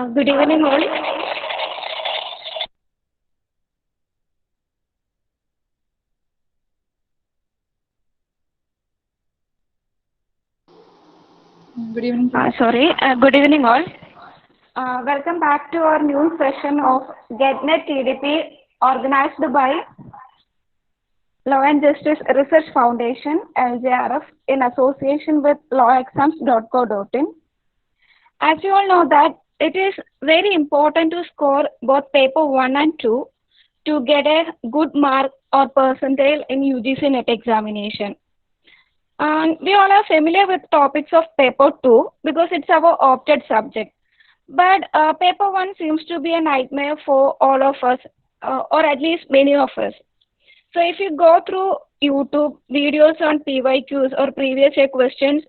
Good evening, all. Good evening. Good evening, all. Welcome back to our new session of GetNet TDP, organized by Law and Justice Research Foundation (LJRF) in association with lawexams.co.in. As you all know that it is very important to score both paper 1 and 2 to get a good mark or percentile in UGC NET examination. And we all are familiar with topics of paper 2 because it's our opted subject. But paper 1 seems to be a nightmare for all of us, or at least many of us. So if you go through YouTube videos on PYQs or previous year questions,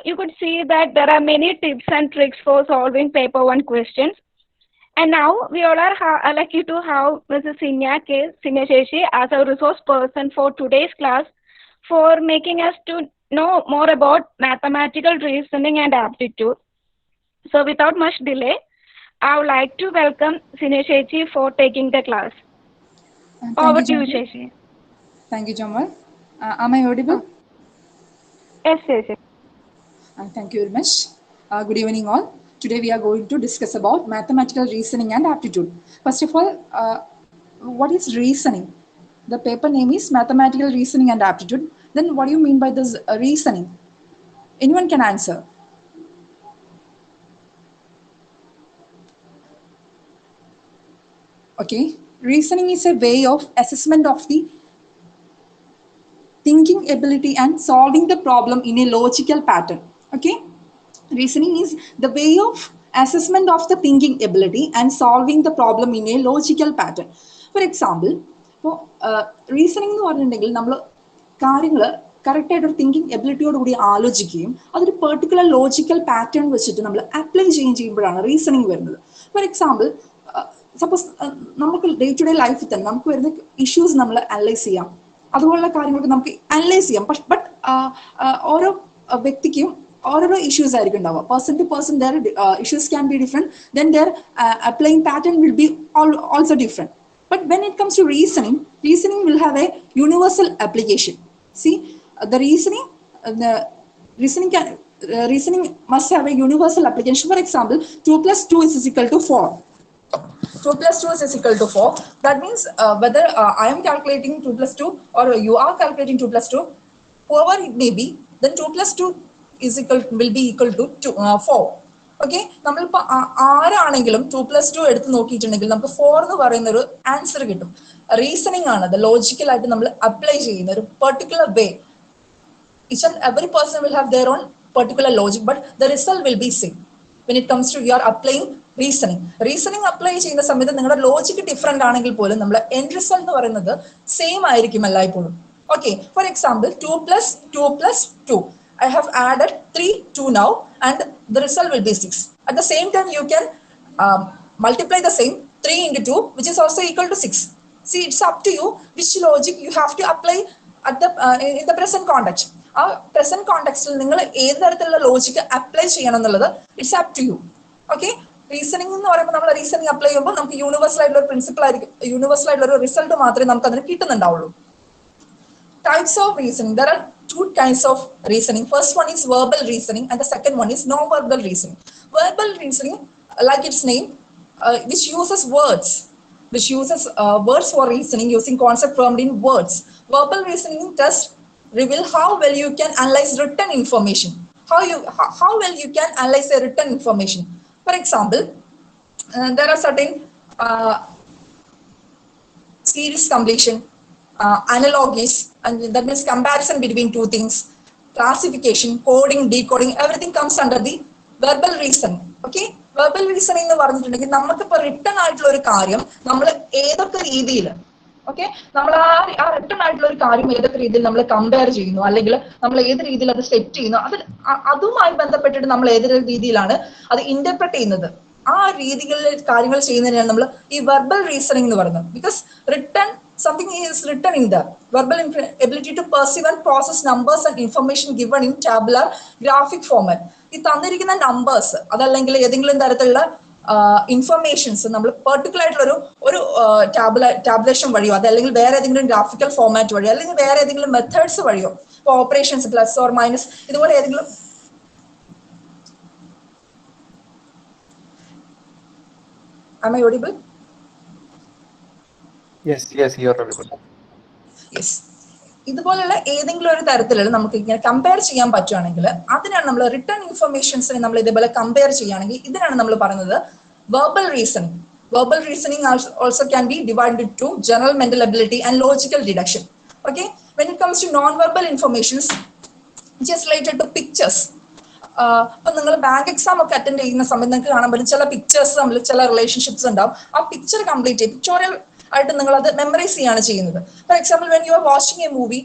you could see that there are many tips and tricks for solving paper 1 questions. And now we all are lucky to have Mrs. Sinya Sheshi as a resource person for today's class for making us to know more about mathematical reasoning and aptitude. So without much delay, I would like to welcome Sinya Sheshi for taking the class. Over to you, Sheshi. Thank you, Jamal. Am I audible? Yes, Sheshi. Thank you very much. Good evening, all. Today we are going to discuss about mathematical reasoning and aptitude. First of all, what is reasoning? The paper name is Mathematical Reasoning and Aptitude. Then what do you mean by this reasoning? Anyone can answer. Okay. Reasoning is a way of assessment of the thinking ability and solving the problem in a logical pattern. Okay. Reasoning is the way of assessment of the thinking ability and solving the problem in a logical pattern. For example, reasoning എന്ന് പറഞ്ഞിട്ടുണ്ടെങ്കിൽ നമ്മൾ കാര്യങ്ങൾ കറക്റ്റായിട്ട് ഒരു thinking എബിലിറ്റിയോടുകൂടി ആലോചിക്കുകയും അതൊരു particular logical pattern വെച്ചിട്ട് നമ്മൾ apply ചെയ്യുമ്പോഴാണ് റീസണിങ് വരുന്നത്. ഫോർ എക്സാമ്പിൾ, സപ്പോസ് നമുക്ക് ഡേ ടു ഡേ ലൈഫിൽ തന്നെ നമുക്ക് വരുന്ന ഇഷ്യൂസ് നമ്മൾ അനലൈസ് ചെയ്യാം, അതുപോലുള്ള കാര്യങ്ങൾക്ക് നമുക്ക് അനലൈസ് ചെയ്യാം. ബട്ട് ഓരോ വ്യക്തിക്കും ഓരോരോ ഇഷ്യൂസ് ആയിരിക്കും ഉണ്ടാവുക. Person to person their issues can be different, then their applying pattern will be also different. But when it comes to reasoning, reasoning will have a universal application. See, the reasoning must have a universal application. For example, 2 plus 2 is equal to 4. 2 plus 2 is equal to 4. That means whether I am calculating 2 plus 2 or you are calculating 2 plus 2, whoever it may be, then 2 plus 2 will be equal to 4. Okay, നമ്മളിപ്പോൾ ആരാണെങ്കിലും 2 plus 2 എടുത്ത് നോക്കിയിട്ടുണ്ടെങ്കിൽ നമുക്ക് 4 എന്ന് പറയുന്ന ഒരു answer കിട്ടും. Reasoning ആണ് അത്, ലോജിക്കലായിട്ട് നമ്മൾ അപ്ലൈ ചെയ്യുന്ന ഒരു particular way. Each and every person will have their own particular logic, but the result will be same when it comes to you are applying reasoning. Reasoning apply ചെയ്യുന്ന സമയത്ത് നിങ്ങളുടെ logic different ആണെങ്കിൽ പോലും നമ്മുടെ end result എന്ന് പറയുന്നത് same ആയിരിക്കും എല്ലായ്പ്പോഴും. Okay, for example 2 plus 2. I have added 3, 2 now, and the result will be 6. At the same time, you can multiply the same 3 into 2, which is also equal to 6. See, it's up to you which logic you have to apply at the in the present context. ആ present കോണ്ടെക്സ്റ്റിൽ നിങ്ങൾ ഏത് തരത്തിലുള്ള logic apply ചെയ്യണം എന്നുള്ളത് it's up to you. Okay, reasoning എന്ന് പറയുമ്പോൾ നമ്മൾ റീസണിംഗ് അപ്ലൈ ചെയ്യുമ്പോൾ നമുക്ക് യൂണിവേഴ്സൽ ആയിട്ടുള്ള ഒരു പ്രിൻസിപ്പിൾ ആയിരിക്കും, യൂണിവേഴ്സൽ ആയിട്ടുള്ള ഒരു റിസൾട്ട് മാത്രമേ നമുക്ക് അതിന് കിട്ടുന്നുണ്ടാവുള്ളൂ. Types of reasoning. There are 2 kinds of reasoning. First one is verbal reasoning and the second one is non-verbal reasoning. Verbal reasoning, like its name, which uses words for reasoning using concept formed in words. Verbal reasoning does reveal how well you can analyze written information. How well you can analyze a written information. For example, there are certain series completion, analogies, and that means comparison between 2 things, classification, coding, decoding, everything comes under the verbal reasoning. Okay, verbal reasoning എന്ന് പറഞ്ഞിട്ടുണ്ടെങ്കിൽ നമുക്കിപ്പോൾ written ആയിട്ടുള്ള ഒരു കാര്യം നമ്മൾ ഏതൊക്കെ രീതിയിൽ നമ്മൾ ആ റിട്ടൺ ആയിട്ടുള്ള ഒരു കാര്യം ഏതൊക്കെ രീതിയിൽ നമ്മൾ കമ്പയർ ചെയ്യുന്നു, അല്ലെങ്കിൽ നമ്മൾ ഏത് രീതിയിൽ അത് സെറ്റ് ചെയ്യുന്നു, അതുമായി ബന്ധപ്പെട്ടിട്ട് നമ്മൾ ഏത് രീതിയിലാണ് അത് ഇന്റർപ്രറ്റ് ചെയ്യുന്നത്, ആ രീതികളിൽ കാര്യങ്ങൾ ചെയ്യുന്നതിനാണ് നമ്മൾ ഈ വെർബൽ റീസണിംഗ് എന്ന് പറയുന്നത്. Because written something is written in there. Verbal ability to perceive and process numbers and information given in tabular graphic format. ഈ തന്നിരിക്കുന്ന നമ്പേഴ്സ് അതല്ലെങ്കിൽ ഏതെങ്കിലും തരത്തിലുള്ള ഇൻഫർമേഷൻസ് നമ്മൾ പെർട്ടിക്കുലർ ആയിട്ടുള്ള ഒരു ടാബുലേഷൻ വഴിയോ അതല്ലെങ്കിൽ വേറെ ഏതെങ്കിലും ഗ്രാഫിക്കൽ ഫോമാറ്റ് വഴിയോ അല്ലെങ്കിൽ വേറെ ഏതെങ്കിലും മെത്തേഡ്സ് വഴിയോ ഇപ്പോൾ ഓപ്പറേഷൻസ് പ്ലസ് ഓർ മൈനസ് ഇതുപോലെ ഏതെങ്കിലും Am I audible? Yes, you are audible. Yes. ഇതുപോലുള്ള ഏതെങ്കിലും ഒരു തരത്തിലുള്ള നമുക്ക് ഇങ്ങനെ കമ്പയർ ചെയ്യാൻ പറ്റുകയാണെങ്കിൽ അതിനാണ് നമ്മൾ റിട്ടേൺ ഇൻഫർമേഷൻസിനെ നമ്മൾ ഇതേപോലെ കമ്പയർ ചെയ്യുകയാണെങ്കിൽ ഇതിനാണ് നമ്മൾ പറയുന്നത് verbal reasoning. Verbal reasoning also can be divided to general mental ability and logical deduction. Okay, when it comes to non verbal informations just related to pictures. അപ്പൊ നിങ്ങൾ ബാങ്ക് എക്സാം ഒക്കെ attend ചെയ്യുന്ന സമയത്ത് നിങ്ങൾക്ക് കാണാൻ പറ്റും ചില പിക്ചേഴ്സ് തമ്മിൽ ചില റിലേഷൻഷിപ്സ് ഉണ്ടാവും. ആ പിക്ചർ കംപ്ലീറ്റ് ചെയ്യും, പിക്ചോറിയൽ ആയിട്ട് നിങ്ങൾ അത് മെമ്മറൈസ് ചെയ്യാണ് ചെയ്യുന്നത്. For example when you are watching A movie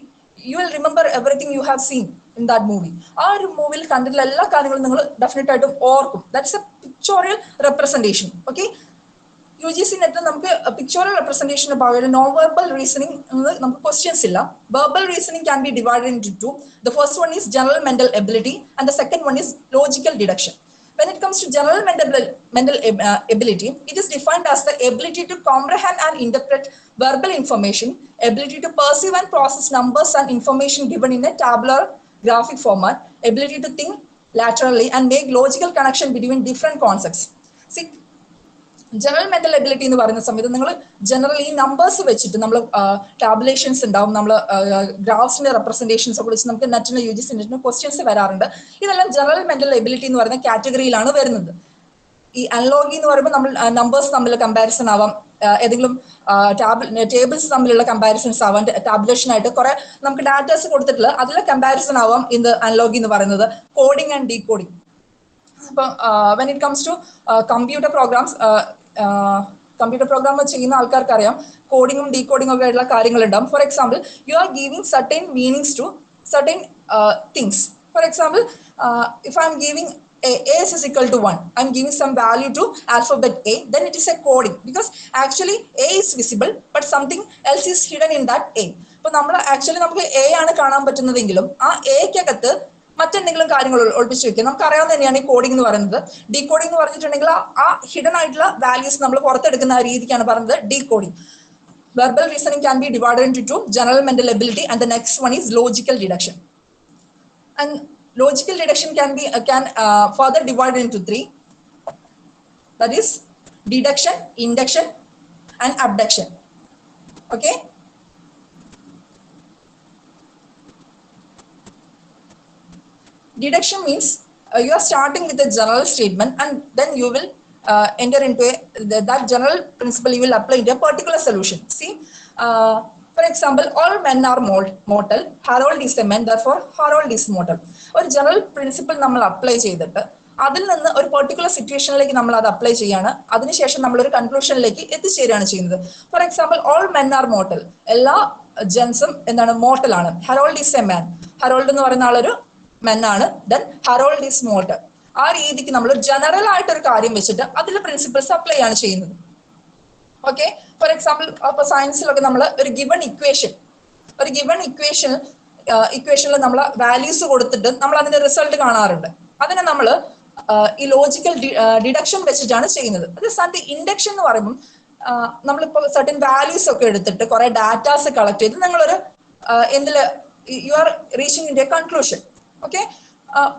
you will remember everything you have seen in that movie. ആ ഒരു മൂവിയിൽ കണ്ടിട്ടുള്ള എല്ലാ കാര്യങ്ങളും നിങ്ങൾ ഡെഫിനറ്റ് ആയിട്ടും ഓർക്കും. That's a pictorial representation. Okay, UGC നെറ്റിൽ നമുക്ക് പിക്ചോറിയൽ റെപ്രസെന്റേഷന് പകരം നോൺ വെർബൽ റീസണിംഗ് നമുക്ക് ക്വസ്റ്റ്യൻസ് ഇല്ല. Verbal reasoning can be divided into two. The first one is general mental ability and the second one is logical deduction. When it comes to general mental ability, it is defined as the ability to comprehend and interpret verbal information, ability to perceive and process numbers and information given in a tabular graphic format, ability to think laterally and make logical connection between different concepts. See, general mental ability എന്ന് പറയുന്ന സമയത്ത് നിങ്ങൾ generally numbers വെച്ചിട്ട് നമ്മൾ ടാബുലേഷൻസ് ഉണ്ടാവും, നമ്മൾ ഗ്രാഫ്സിന്റെ representations ഒക്കെ വെച്ച് നമുക്ക് നെറ്റിന് UGC നെറ്റിന് ക്വസ്റ്റ്യൻസ് വരാറുണ്ട്. ഇതെല്ലാം ജനറൽ മെന്റൽ എബിലിറ്റി എന്ന് പറയുന്ന കാറ്റഗറിയിലാണ് വരുന്നത്. ഈ അനലോഗി എന്ന് പറയുമ്പോൾ നമ്മൾ നമ്പേഴ്സ് തമ്മിൽ കമ്പാരിസൺ ആവാം, ഏതെങ്കിലും ടേബിൾസ് തമ്മിലുള്ള കമ്പാരിസൺസ് ആവാം, ടാബുലേഷൻ ആയിട്ട് കുറെ നമുക്ക് ഡാറ്റാസ് കൊടുത്തിട്ടുള്ള അതിലെ കമ്പാരിസൺ ആവാം ഇത് അനലോഗി എന്ന് പറയുന്നത്. Coding and decoding. അപ്പം when it comes to computer programs, computer program ചെയ്യുന്ന ആൾക്കാർക്ക് അറിയാം കോഡിങ്ങും ഡീകോഡിങ്ങും ഒക്കെ ആയിട്ടുള്ള കാര്യങ്ങളുണ്ടാവും. For example you are giving certain meanings to certain things. For example if I'm giving A is equal to 1, I am giving some value to alphabet A, then it is a coding because actually A is visible but something else is hidden in that A. അപ്പൊ നമ്മൾ actually നമുക്ക് A ആണ് കാണാൻ പറ്റുന്നതെങ്കിലും ആ Aക്കകത്ത് മറ്റെന്തെങ്കിലും കാര്യങ്ങൾ ഒളിപ്പിച്ച് വെക്കുക. നമുക്ക് അറിയാവുന്ന തന്നെയാണ് ഈ കോഡിംഗ് എന്ന് പറയുന്നത്. ഡീകോഡിംഗ് എന്ന് പറഞ്ഞിട്ടുണ്ടെങ്കിൽ ആ ഹിഡൻ ആയിട്ടുള്ള വാല്യൂസ് നമ്മൾ പുറത്തെടുക്കുന്ന രീതിക്കാണ് പറയുന്നത് decoding. Verbal reasoning can be divided into two general mental ability and the next one is logical deduction. And logical deduction can further divided into three. That is deduction, induction, and abduction. Okay. Deduction means you are starting with a general statement and then you will enter into that general principle you will apply into a particular solution. See. For example, all men are mortal. Harold is a man, therefore Harold is mortal. ഒരു general principle നമ്മൾ apply ചെയ്തിട്ട് അതിൽ നിന്ന് ഒരു particular സിറ്റുവേഷനിലേക്ക് നമ്മൾ അത് apply ചെയ്യാണ്. അതിനുശേഷം നമ്മൾ ഒരു കൺക്ലൂഷനിലേക്ക് എത്തിച്ചേരുകയാണ് ചെയ്യുന്നത്. For example all men are mortal. എല്ലാ ജെൻസും എന്താണ് മോർട്ടൽ ആണ്. Harold is a man. Harold എന്ന് പറയുന്ന ആളൊരു മെൻ ആണ്. Then Harold is mortal. ആ രീതിക്ക് നമ്മൾ ജനറൽ ആയിട്ടൊരു കാര്യം വെച്ചിട്ട് അതിലെ പ്രിൻസിപ്പിൾസ് അപ്ലൈ ആണ് ചെയ്യുന്നത്. ഓക്കെ, ഫോർ എക്സാമ്പിൾ അപ്പൊ സയൻസിലൊക്കെ നമ്മൾ ഒരു ഗിവൺ ഇക്വേഷനിൽ നമ്മൾ വാല്യൂസ് കൊടുത്തിട്ട് നമ്മൾ അതിന്റെ റിസൾട്ട് കാണാറുണ്ട്. അതിനെ നമ്മൾ ഈ ലോജിക്കൽ ഡിഡക്ഷൻ വെച്ചിട്ടാണ് ചെയ്യുന്നത്. അത് ഇൻഡക്ഷൻ എന്ന് പറയുമ്പോൾ നമ്മളിപ്പോൾ സർട്ടൻ വാല്യൂസ് ഒക്കെ എടുത്തിട്ട് കുറെ ഡാറ്റാസ് കളക്ട് ചെയ്ത് നിങ്ങളൊരു എന്തില് you are reaching in a conclusion. Okay,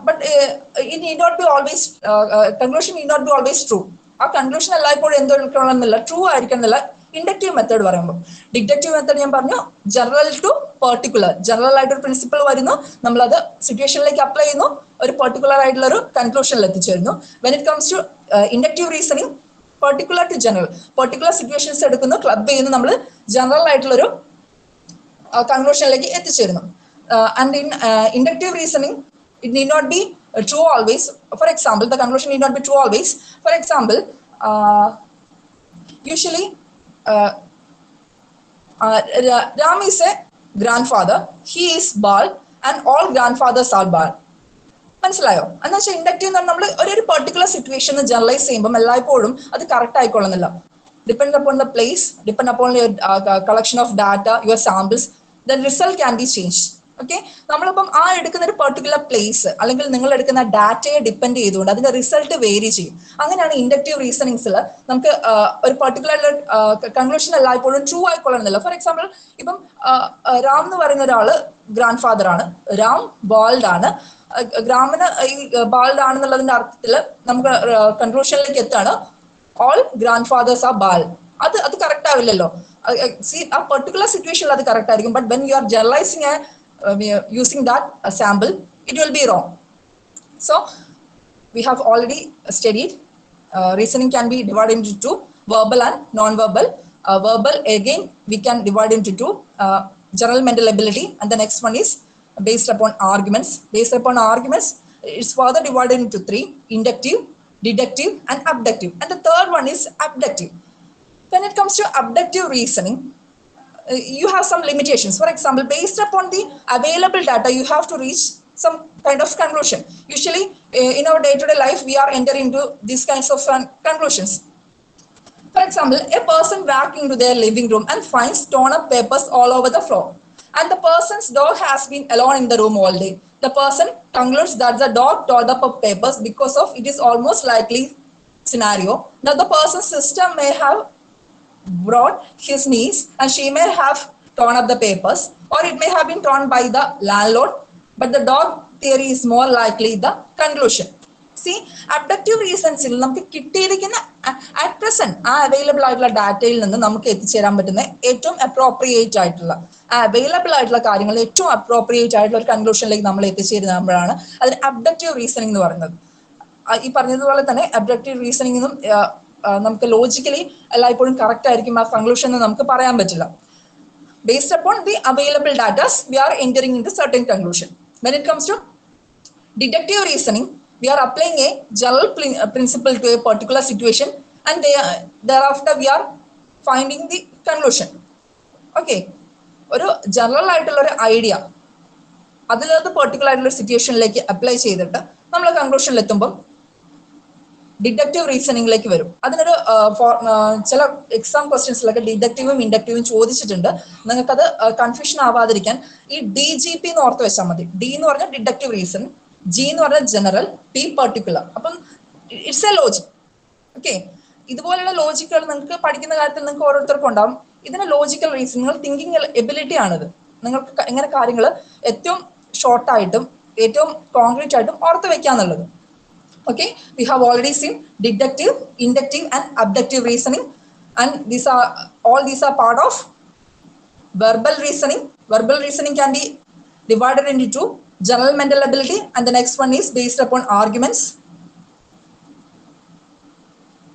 but it need not be always conclusion need not be always true. ആ കൺക്ലൂഷൻ എല്ലായ്പ്പോഴും എന്തെടുക്കണമെന്നില്ല, ട്രൂ ആയിരിക്കണം എന്നില്ല. ഇൻഡക്റ്റീവ് മെത്തേഡ് പറയുമ്പോൾ ഡിഡക്റ്റീവ് മെത്തേഡ് ഞാൻ പറഞ്ഞു ജനറൽ ടു പെർട്ടിക്കുലർ. ജനറൽ ആയിട്ടൊരു പ്രിൻസിപ്പിൾ വരുന്നു, നമ്മളത് സിറ്റുവേഷനിലേക്ക് അപ്ലൈ ചെയ്യുന്നു, ഒരു പെർട്ടിക്കുലർ ആയിട്ടുള്ള ഒരു കൺക്ലൂഷനിൽ എത്തിച്ചേരുന്നു. When it comes to inductive reasoning particular to general. Particular situations എടുക്കുന്നു, ക്ലബ് ചെയ്യുന്നു, നമ്മൾ ജനറൽ ആയിട്ടുള്ളൊരു കൺക്ലൂഷനിലേക്ക് എത്തിച്ചേരുന്നു. And in inductive reasoning it need not be true always. For example, the conclusion need not be true always. For example, usually Ram is a grandfather. He is bald and all grandfathers are bald. മനസ്സിലായോ? എന്ന് വെച്ചാൽ inductive എന്ന് പറഞ്ഞാൽ നമ്മൾ ഒരു particular situation generalise ചെയ്യുമ്പോൾ എല്ലായ്പ്പോഴും അത് correct ആയിക്കൊള്ളുന്നില്ല. depending upon the place, depend upon your collection of data, your samples, the result can be changed. Okay, നമ്മളിപ്പം ആ എടുക്കുന്ന ഒരു പെർട്ടിക്കുലർ പ്ലേസ് അല്ലെങ്കിൽ നിങ്ങൾ എടുക്കുന്ന ഡാറ്റയെ ഡിപ്പെൻഡ് ചെയ്തുകൊണ്ട് അതിന്റെ റിസൾട്ട് വേരി ചെയ്യും. അങ്ങനെയാണ് ഇൻഡക്റ്റീവ് റീസണിങ്സിൽ നമുക്ക് ഒരു പെർട്ടിക്കുലർ കൺക്ലൂഷൻ എല്ലായ്പ്പോഴും ട്രൂ ആയിക്കൊള്ളണമെന്നില്ല. ഫോർ എക്സാമ്പിൾ, ഇപ്പം രാം എന്ന് പറയുന്ന ഒരാള് ഗ്രാൻഡ് ഫാദർ ആണ്, രാം ബാൾഡ് ആണ്, ഗ്രാമിന് ഈ ബാൾഡ് ആണെന്നുള്ളതിന്റെ അർത്ഥത്തിൽ നമുക്ക് കൺക്ലൂഷനിലേക്ക് എത്താണ് all grand fathers are bald. അത് കറക്റ്റ് ആവില്ലല്ലോ. ആ പെർട്ടിക്കുലർ സിറ്റുവേഷനിൽ അത് കറക്റ്റ് ആയിരിക്കും, but when you are generalising using that sample, it will be wrong. So we have already studied reasoning can be divided into two, verbal and non-verbal. Verbal, again, we can divide into two, general mental ability, and the next one is based upon arguments. Based upon arguments, it's further divided into three: inductive, deductive, and abductive. And the third one is abductive. When it comes to abductive reasoning, you have some limitations. For example, based upon the available data, you have to reach some kind of conclusion. Usually, in our day-to-day life, we are entering into these kinds of conclusions. For example, a person walks into their living room and finds torn-up papers all over the floor, and the person's dog has been alone in the room all day. The person concludes that the dog tore up papers because of it is almost likely scenario. Now, the person's sister may have brought his niece and she may have torn up the papers, or it may have been torn by the landlord, but the dog theory is more likely the conclusion. See, abductive reasons നമുക്ക് കിട്ടിയിരിക്കുന്ന at present ആ available ആയിട്ടുള്ള ഡാറ്റയിൽ നിന്ന് നമുക്ക് എത്തിച്ചേരാൻ പറ്റുന്ന ഏറ്റവും അപ്രോപ്രിയേറ്റ് ആയിട്ടുള്ള അവൈലബിൾ ആയിട്ടുള്ള കാര്യങ്ങൾ ഏറ്റവും അപ്രോപ്രിയേറ്റ് ആയിട്ടുള്ള ഒരു കൺക്ലൂഷനിലേക്ക് നമ്മൾ എത്തിച്ചേരുമ്പോഴാണ് അതിന് അബ്ഡക്റ്റീവ് റീസണിംഗ് എന്ന് പറയുന്നത്. ഈ പറഞ്ഞതുപോലെ തന്നെ അബ്ഡക്റ്റീവ് റീസണിംഗും നമുക്ക് ലോജിക്കലി എല്ലായ്പ്പോഴും കറക്റ്റ് ആയിരിക്കും ആ കൺക്ലൂഷൻ എന്ന് നമുക്ക് പറയാൻ പറ്റില്ല. Based upon the available datas we are entering into certain conclusion. When it comes to deductive reasoning, we are applying a general principle to a particular situation, and thereafter we are finding the conclusion. Okay, ഒരു general ആയിട്ടുള്ള ഒരു idea അതിലത് particular ആയിട്ടുള്ള സിറ്റുവേഷനിലേക്ക് apply ചെയ്തിട്ട് നമ്മൾ കൺക്ലൂഷനിൽ എത്തുമ്പോൾ deductive റീസണിംഗിലേക്ക് വരും. അതിനൊരു ചില എക്സാം ക്വസ്റ്റ്യൻസിലൊക്കെ ഡിഡക്റ്റീവും ഇൻഡക്റ്റീവും ചോദിച്ചിട്ടുണ്ട്. നിങ്ങൾക്കത് കൺഫ്യൂഷൻ ആവാതിരിക്കാൻ ഈ DGP എന്ന് ഓർത്ത് വെച്ചാൽ മതി. ഡി എന്ന് പറഞ്ഞാൽ ഡിഡക്റ്റീവ് റീസൺ, ജി എന്ന് പറഞ്ഞാൽ ജനറൽ, പി പെർട്ടിക്കുലർ. അപ്പം ഇറ്റ്സ് എ ലോജിക്. ഓക്കെ, ഇതുപോലെയുള്ള ലോജിക്കുകൾ നിങ്ങൾക്ക് പഠിക്കുന്ന കാര്യത്തിൽ നിങ്ങൾക്ക് ഓരോരുത്തർക്കും ഉണ്ടാവും. ഇതിന് ലോജിക്കൽ റീസൺ, നിങ്ങൾ തിങ്കിങ് എബിലിറ്റി ആണിത്. നിങ്ങൾക്ക് എങ്ങനെ കാര്യങ്ങൾ ഏറ്റവും ഷോർട്ടായിട്ടും ഏറ്റവും കോൺക്രീറ്റ് ആയിട്ടും ഓർത്ത് വെക്കാന്നുള്ളത്. Okay, we have already seen deductive, inductive, and abductive reasoning, and all these are part of verbal reasoning. Verbal reasoning can be divided into two: general mental ability, and the next one is based upon arguments,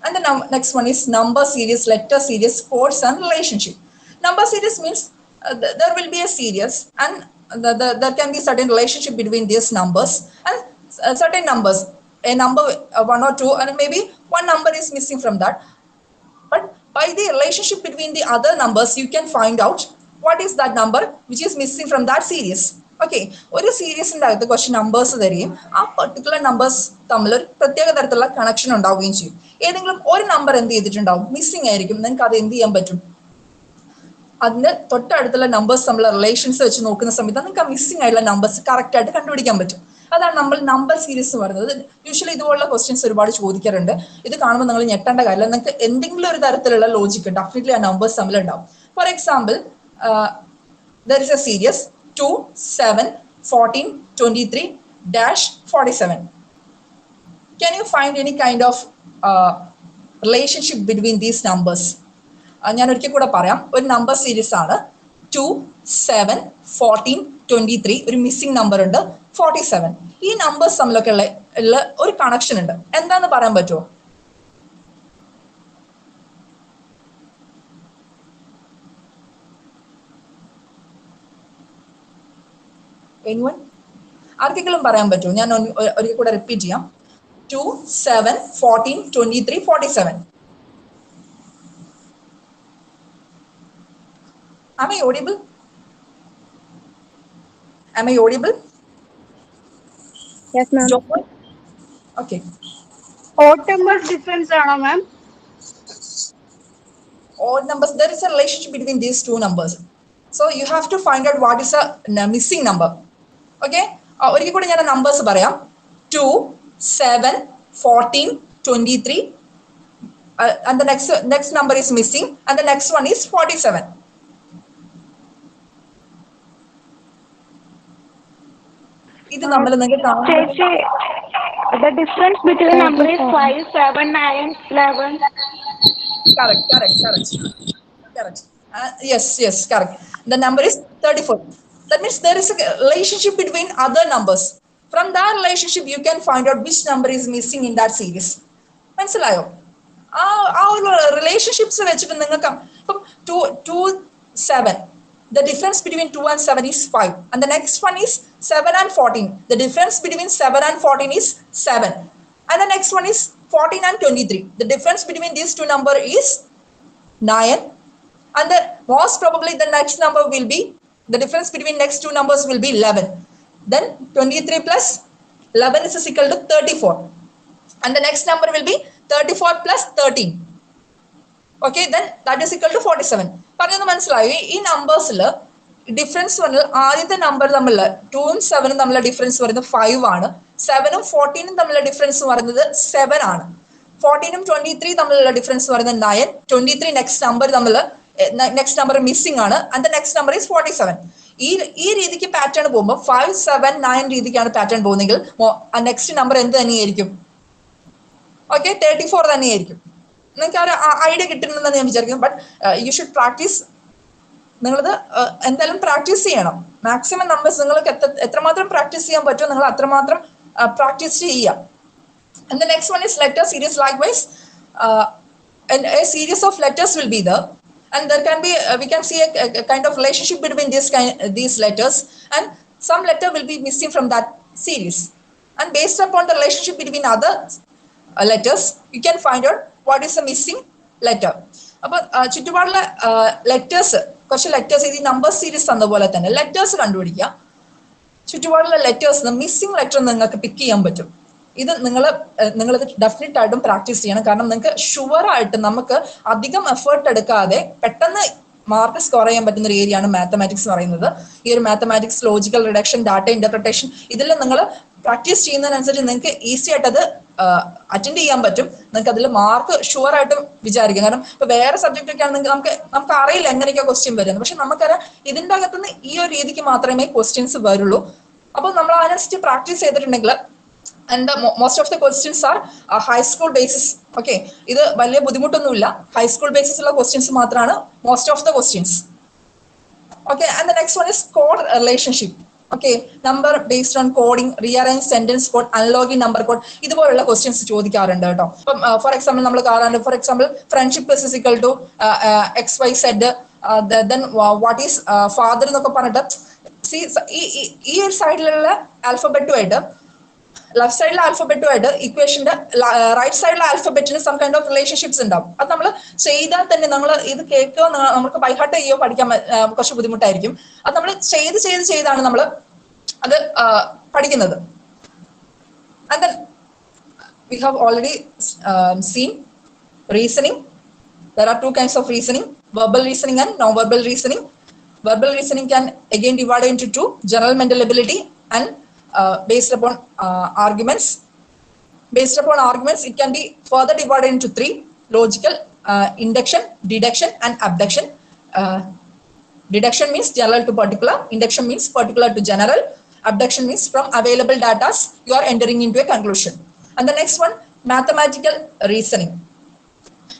and the next one is number series, letter series, codes, and relationship. Number series means there will be a series, and there can be certain relationship between these numbers and certain numbers. A number 1 or 2, and maybe one number is missing from that, but by the relationship between the other numbers you can find out what is that number which is missing from that series. Okay, ഒരു സീരീസിന്റെ അകത്ത് കുറച്ച് numbers തരികയും ആ particular numbers തമ്മിൽ ഒരു പ്രത്യേക തരത്തിലുള്ള കണക്ഷൻ ഉണ്ടാവുകയും ചെയ്യും. ഏതെങ്കിലും ഒരു നമ്പർ എന്ത് ചെയ്തിട്ടുണ്ടാവും, മിസ്സിംഗ് ആയിരിക്കും. നിങ്ങൾക്ക് അത് എന്ത് ചെയ്യാൻ പറ്റും, അതിന്റെ തൊട്ടടുത്തുള്ള നമ്പേഴ്സ് തമ്മിലുള്ള റിലേഷൻസ് വെച്ച് നോക്കുന്ന സമയത്ത് നിങ്ങൾക്ക് ആ മിസ്സിംഗ് ആയിട്ടുള്ള നമ്പേഴ്സ് കറക്റ്റ് ആയിട്ട് കണ്ടുപിടിക്കാൻ പറ്റും. അതാണ് നമ്മൾ നമ്പർ സീരീസ് പറയുന്നത്. യൂഷ്വലി ഇതുപോലുള്ള ക്വസ്റ്റ്യൻസ് ഒരുപാട് ചോദിക്കാറുണ്ട്. ഇത് കാണുമ്പോൾ നിങ്ങൾ ഞെട്ടേണ്ട കാര്യമില്ല. നിങ്ങൾക്ക് എന്തെങ്കിലും ഒരു തരത്തിലുള്ള ലോജിക്ക് ഡെഫിനറ്റ്ലി ആ നമ്പേഴ്സ് തമ്മിലുണ്ടാവും. For example, there is a series 2, 7, 14, 23-47. Can you find any kind of relationship between these numbers? ഞാൻ ഒരിക്കൽ കൂടെ പറയാം. ഒരു നമ്പർ സീരീസ് ആണ് 2, 7, 14, 23. ഒരു മിസ്സിംഗ് നമ്പർ ഉണ്ട് 47. ഈ നമ്പേഴ്സ് തമ്മിലൊക്കെ ഉള്ള ഒരു കണക്ഷൻ ഉണ്ട്. എന്താന്ന് പറയാൻ പറ്റുമോ? എനിവൺ? ആർക്കെങ്കിലും പറയാൻ പറ്റുമോ? ഞാൻ ഒരിക്കൽ കൂടെ റിപ്പീറ്റ് ചെയ്യാം. 2, 7, 14, 23, 47. Am I audible? Am I audible? Yes, ma'am. Okay. Odd numbers difference ആണോ ma'am? odd numbers, there is a relationship between these two numbers. So you have to find out what is a missing number. Okay, ഒരിക്കൽ കൂടി ഞാൻ numbers പറയാം. 2, 7, 14, 23, and the next number is missing, and the next one is 47. ഇത് നമ്മൾ ചേച്ചി, the difference between number is 5, 7, 9, 11. Correct. Yes, correct. The number is 34. That means there is a relationship between other numbers. From that relationship, you can find out which number is missing in that series. മനസ്സിലായോ? ആ ഒരു relationships വെച്ചിട്ട് നിങ്ങൾക്ക് ഇപ്പം 2, 7. The difference between 2 and 7 is 5. And the next one is 7 and 14. The difference between 7 and 14 is 7. And the next one is 14 and 23. The difference between these two numbers is 9. And the most probably the next number will be, the difference between next two numbers will be 11. Then 23 plus 11 is equal to 34. And the next number will be 34 plus 13. Okay, then that is equal to 47. പറഞ്ഞത് മനസ്സിലായി? ഈ നമ്പേഴ്സിൽ difference പറഞ്ഞത് ആദ്യത്തെ number തമ്മിലുള്ള 2ഉം 7ഉം തമ്മിലുള്ള difference പറയുന്നത് 5 ആണ്. 7ഉം 14ഉം തമ്മിലുള്ള ഡിഫറൻസ് പറയുന്നത് 7 ആണ്. 14ഉം 23 തമ്മിലുള്ള ഡിഫറൻസ് പറയുന്നത് 9. 23 നെക്സ്റ്റ് നമ്പർ മിസ്സിംഗ് ആണ്. And the next number is 47. ഈ രീതിക്ക് പാറ്റേൺ പോകുമ്പോൾ 5, 7, 9 രീതിക്കാണ് പാറ്റേൺ പോകുന്നെങ്കിൽ നെക്സ്റ്റ് നമ്പർ എന്ത് തന്നെയായിരിക്കും? ഓക്കെ, 34 തന്നെയായിരിക്കും. നിങ്ങൾക്ക് ഒരു ഐഡിയ കിട്ടുന്നുണ്ടെന്ന് ഞാൻ വിചാരിക്കുന്നു. But you should practice. നിങ്ങളത് എന്തായാലും പ്രാക്ടീസ് ചെയ്യണം. മാക്സിമം നമ്പേഴ്സ് നിങ്ങൾക്ക് എത്രമാത്രം പ്രാക്ടീസ് ചെയ്യാൻ പറ്റുമോ നിങ്ങൾ അത്രമാത്രം പ്രാക്ടീസ് ചെയ്യുക. And the next one is letter series. Likewise, and a series of letters will be there, and there can be we can see a kind of relationship between these letters, and some letter will be missing from that series. And based upon the relationship between other letters, you can find out what is the missing letter. അപ്പോൾ ചുറ്റുപാടുള്ള letters, കുറച്ച് letters ഈ number series തന്ന പോലെ തന്നെ letters കണ്ടുപിടിക്കുക. ചുറ്റുപാടുള്ള letters missing letter നിങ്ങൾക്ക് പിക്ക് ചെയ്യാൻ പറ്റും. ഇത് നിങ്ങളിത് ഡെഫിനറ്റ് ആയിട്ടും പ്രാക്ടീസ് ചെയ്യണം. കാരണം നിങ്ങൾക്ക് ഷുവർ ആയിട്ട് നമുക്ക് അധികം എഫേർട്ട് എടുക്കാതെ പെട്ടെന്ന് മാർക്ക് സ്കോർ ചെയ്യാൻ പറ്റുന്ന ഒരു ഏരിയയാണ് മാത്തമാറ്റിക്സ് എന്ന് പറയുന്നത്. ഈ ഒരു mathematics, logical reduction, data interpretation, ഇതിൽ നിങ്ങൾ പ്രാക്ടീസ് ചെയ്യുന്നതിനനുസരിച്ച് നിങ്ങൾക്ക് ഈസി ആയിട്ട് അത് അറ്റൻഡ് ചെയ്യാൻ പറ്റും. നിങ്ങൾക്ക് അതിൽ മാർക്ക് ഷുവർ ആയിട്ടും വിചാരിക്കും. കാരണം ഇപ്പൊ വേറെ സബ്ജക്റ്റ് ഒക്കെ ആണെങ്കിൽ നമുക്ക് അറിയില്ല എങ്ങനെയൊക്കെ ക്വസ്റ്റ്യൻ വരുന്നത്. പക്ഷെ നമുക്കറിയാം ഇതിന്റെ അകത്തുനിന്ന് ഈ ഒരു രീതിക്ക് മാത്രമേ ക്വസ്റ്റ്യൻസ് വരുള്ളൂ. അപ്പോൾ നമ്മൾ അതിനനുസരിച്ച് പ്രാക്ടീസ് ചെയ്തിട്ടുണ്ടെങ്കിൽ, and most of the questions are high school basis. Okay, ഇത് വലിയ ബുദ്ധിമുട്ടൊന്നുമില്ല. ഹൈ സ്കൂൾ ബേസിസുള്ള ക്വസ്റ്റ്യൻസ് മാത്രമാണ് most of the questions. Okay, and the next one is code relationship. Okay, number based on coding, rearrange sentence code, unlocking number code, ഇതുപോലുള്ള questions ചോദിക്കാറുണ്ട് കേട്ടോ. ഇപ്പം for example നമ്മൾ കാണാറുണ്ട്, for example friendship is equal to XYZ, then what is father എന്നൊക്കെ പറഞ്ഞിട്ട് ഈ ഒരു സൈഡിലുള്ള ആൽഫബറ്റുമായിട്ട് ലെഫ്റ്റ് സൈഡിലെ ആൽഫബറ്റുമായിട്ട് ഇക്വേഷന്റെ റൈറ്റ് സൈഡിലെ ആൽഫബറ്റിന് സം കൈൻഡ് ഓഫ് റിലേഷൻഷിപ്സ് ഉണ്ടാവും. അത് നമ്മൾ ചെയ്താൽ തന്നെ നമ്മൾ ഇത് കേൾക്കുക നമുക്ക് ബൈഹാർട്ട് ചെയ്യോ പഠിക്കാൻ കുറച്ച് ബുദ്ധിമുട്ടായിരിക്കും. അത് നമ്മൾ ചെയ്താണ് നമ്മൾ അത് പഠിക്കുന്നത്. And then we have already seen reasoning. There are two kinds of reasoning: verbal reasoning and non-verbal reasoning. Verbal reasoning can again divide into two: general mental ability and based upon arguments. Based upon arguments, it can be further divided into three: logical, induction, deduction, and abduction. Deduction means general to particular. Induction means particular to general. Abduction means from available data you are entering into a conclusion. And the next one, mathematical reasoning.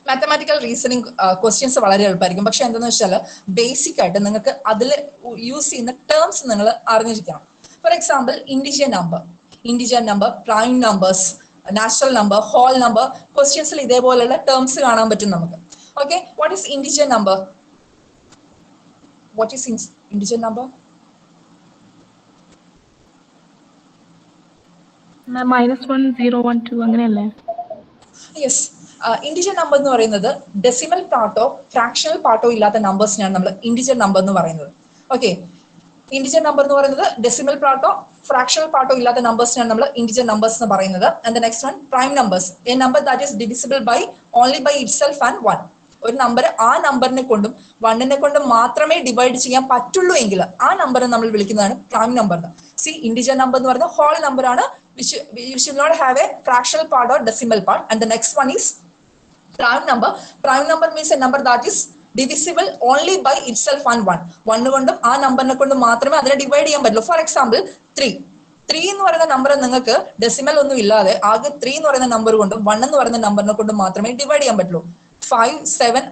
Mathematical reasoning questions വളരെ എളുപ്പമായിരിക്കും. പക്ഷെ എന്താണെന്ന് വെച്ചാൽ basic ആയിട്ട് നിങ്ങൾക്ക് അതിൽ use ചെയ്യുന്ന terms നിങ്ങൾ അറിഞ്ഞിരിക്കണം. For example, integer number, prime numbers, natural number, whole number, ക്വസ്റ്റ്യൻസിൽ ഇതേപോലെയുള്ള ടേംസ് കാണാൻ പറ്റും നമുക്ക്. Okay, what is integer number? What is integer number? -1, 0, 1, 2 അങ്ങനെയല്ലേ? യെസ്. ഇൻഡിജർ നമ്പർ എന്ന് പറയുന്നത് ഡെസിമൽ പാർട്ടോ ഫ്രാക്ഷണൽ പാർട്ടോ ഇല്ലാത്ത നമ്പേഴ്സിനാണ് നമ്മൾ ഇൻഡിജർ നമ്പർ എന്ന് പറയുന്നത്. ഓക്കെ, ഇൻഡിജർ നമ്പർ എന്ന് പറയുന്നത് ഡെസിമൽ പാർട്ടോ ഫ്രാക്ഷണൽ പാർട്ടോ ഇല്ലാത്ത നമ്പേഴ്സിനാണ് നമ്മൾ ഇൻഡിജർ നമ്പേഴ്സ് എന്ന് പറയുന്നത്. And the next one, prime numbers, a number that is divisible by only by itself and 1. ഒരു നമ്പർ ആ നമ്പറിനെ കൊണ്ടും 1നെ കൊണ്ടും മാത്രമേ ഡിവൈഡ് ചെയ്യാൻ പറ്റുള്ളൂ എങ്കിൽ ആ നമ്പർ നമ്മൾ വിളിക്കുന്നതാണ് prime number. C integer number എന്ന് പറയുന്നത് ഹോൾ നമ്പർ ആണ്, which will not have a fractional part or decimal part. And the next one is prime number. Prime number means a number that is divisible only by itself and 1. 1 കൊണ്ടും ആ നമ്പറിനെ കൊണ്ടും മാത്രമേ അതിനെ divide ചെയ്യാൻ പറ്റുള്ളൂ. For example 3 എന്ന് പറയുന്ന നമ്പർ നിങ്ങൾക്ക് ഡെസിമൽ ഒന്നും ഇല്ലാതെ ആകെ 3 എന്ന് പറയുന്ന നമ്പർ കൊണ്ടും 1 എന്ന് പറയുന്ന നമ്പറിനെ കൊണ്ടും മാത്രമേ ഡിവൈഡ് ചെയ്യാൻ പറ്റുള്ളൂ. 5, 7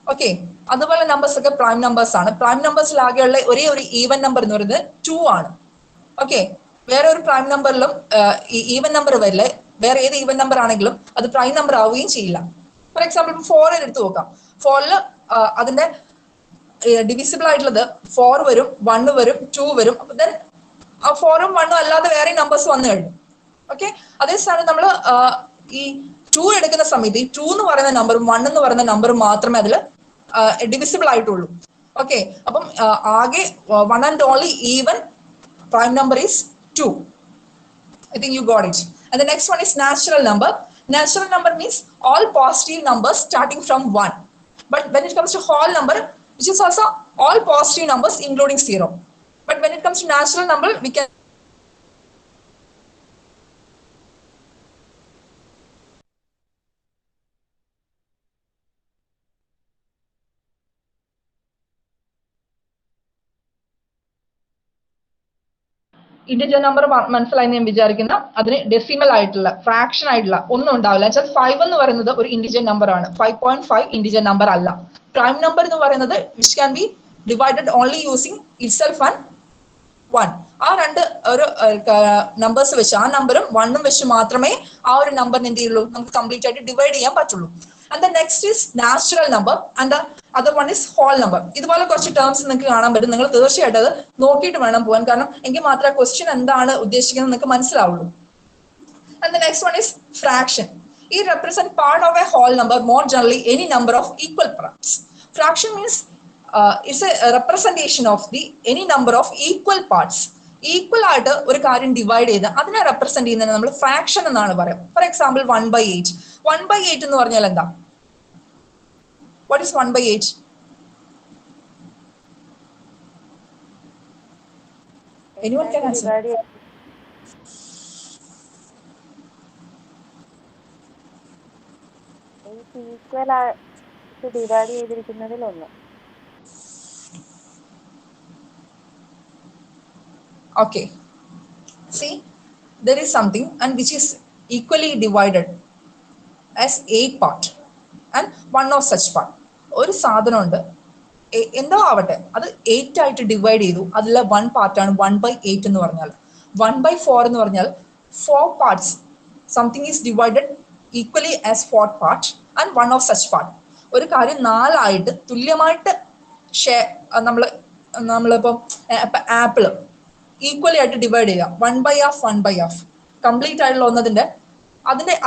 ഓക്കെ. അതുപോലെ നമ്പേഴ്സ് ഒക്കെ പ്രൈം നമ്പേഴ്സ് ആണ്. പ്രൈം നമ്പേഴ്സിൽ ആകെയുള്ള ഒരേ ഒരു ഈവൻ നമ്പർ എന്ന് പറയുന്നത് 2 ആണ്. ഓക്കെ. വേറെ ഒരു പ്രൈം നമ്പറിലും ഈവൻ നമ്പർ വരില്ല. വേറെ ഏത് ഈവൻ നമ്പർ ആണെങ്കിലും അത് പ്രൈം നമ്പർ ആവുകയും ചെയ്യില്ല. ഫോർ എക്സാമ്പിൾ 4 എടുത്ത് നോക്കാം. 4 അതിന്റെ ഡിവിസിബിൾ ആയിട്ടുള്ളത് 4 വരും, 1 വരും, 2 വരും. അപ്പൊ ദെൻ ആ 4ഉം 1ഉം അല്ലാതെ വേറെ നമ്പേഴ്സ് വന്നു കഴിഞ്ഞു. ഓക്കെ. അതേസമയം നമ്മൾ ഈ 2 എടുക്കുന്ന സമയത്ത് ഈ 2 എന്ന് പറയുന്ന നമ്പറും 1 എന്ന് പറയുന്ന നമ്പറും മാത്രമേ അതിൽ ഡിവിസിബിൾ ആയിട്ടുള്ളൂ. ഓക്കെ. അപ്പം ആകെ 1 and only even prime number is 2. I think you got it. And the next one is natural number. Natural number means all positive numbers starting from 1. But when it comes to whole number, which is also all positive numbers including 0. But when it comes to natural number, we can integer number മനസ്സിലായി ഞാൻ വിചാരിക്കുന്ന അതിന് decimal ആയിട്ടുള്ള fraction ആയിട്ടുള്ള ഒന്നും ഉണ്ടാവില്ല. വെച്ചാൽ 5 എന്ന് പറയുന്നത് ഒരു ഇന്റിജർ നമ്പർ ആണ്. 5.5 ഇന്റിജർ നമ്പർ അല്ല. പ്രൈം നമ്പർ എന്ന് പറയുന്നത് which can be divided only using itself and 1. ആ രണ്ട് ഒരു നമ്പേഴ്സ് വെച്ച് ആ നമ്പറും 1ഉം വെച്ച് മാത്രമേ ആ ഒരു നമ്പറിന് എന്ത് ചെയ്യുള്ളൂ, നമുക്ക് കംപ്ലീറ്റ് ആയിട്ട് ഡിവൈഡ് ചെയ്യാൻ പറ്റുള്ളൂ. And the next is natural number and the other one is whole number. ഇതുപോലെ കുറച്ച് ടേംസ് നിങ്ങൾക്ക് കാണാൻ പറ്റും. നിങ്ങൾ തീർച്ചയായിട്ടും അത് നോക്കിയിട്ട് വേണം പോകാൻ, കാരണം എങ്കിൽ മാത്രമേ ക്വസ്റ്റ്യൻ എന്താണ് ഉദ്ദേശിക്കുന്നത് നിങ്ങൾക്ക് മനസ്സിലാവുള്ളൂ. And the next one is fraction. ഈ represent part of a whole number, more generally any number of equal parts. Fraction means it's a representation of the any number of equal parts. Equal ആയിട്ട് ഒരു കാര്യം divide ചെയ്ത് അതിനെ represent ചെയ്യുന്നതിന് നമ്മൾ fraction എന്നാണ് പറയാം. For example 1/8. 1/8 എന്ന് പറഞ്ഞാൽ എന്താ? What is 1/8? Anyone can answer? Equal ആയിട്ട് ഡിവൈഡ് ചെയ്തിരിക്കുന്നതിൽ ഒന്ന്. Okay. See, there is something and which is equally divided as 8 part and 1 of such part. ഒരു സാധനം ഉണ്ട്, എന്തോ ആവട്ടെ, അത് 8 ആയിട്ട് ഡിവൈഡ് ചെയ്തു. അതിലെ 1 പാർട്ടാണ് 1/8 എന്ന് പറഞ്ഞാൽ. 1/4 എന്ന് പറഞ്ഞാൽ 4 parts. Something is divided equally as 4 part and 1 of such part. ഒരു കാര്യം 4 ആയിട്ട് തുല്യമായിട്ട് നമ്മളിപ്പം ആപ്പിള് ഈക്വലി ആയിട്ട് ഡിവൈഡ് ചെയ്യാം. 1/2 കംപ്ലീറ്റ് ആയിട്ടുള്ള ഒന്നതിന്റെ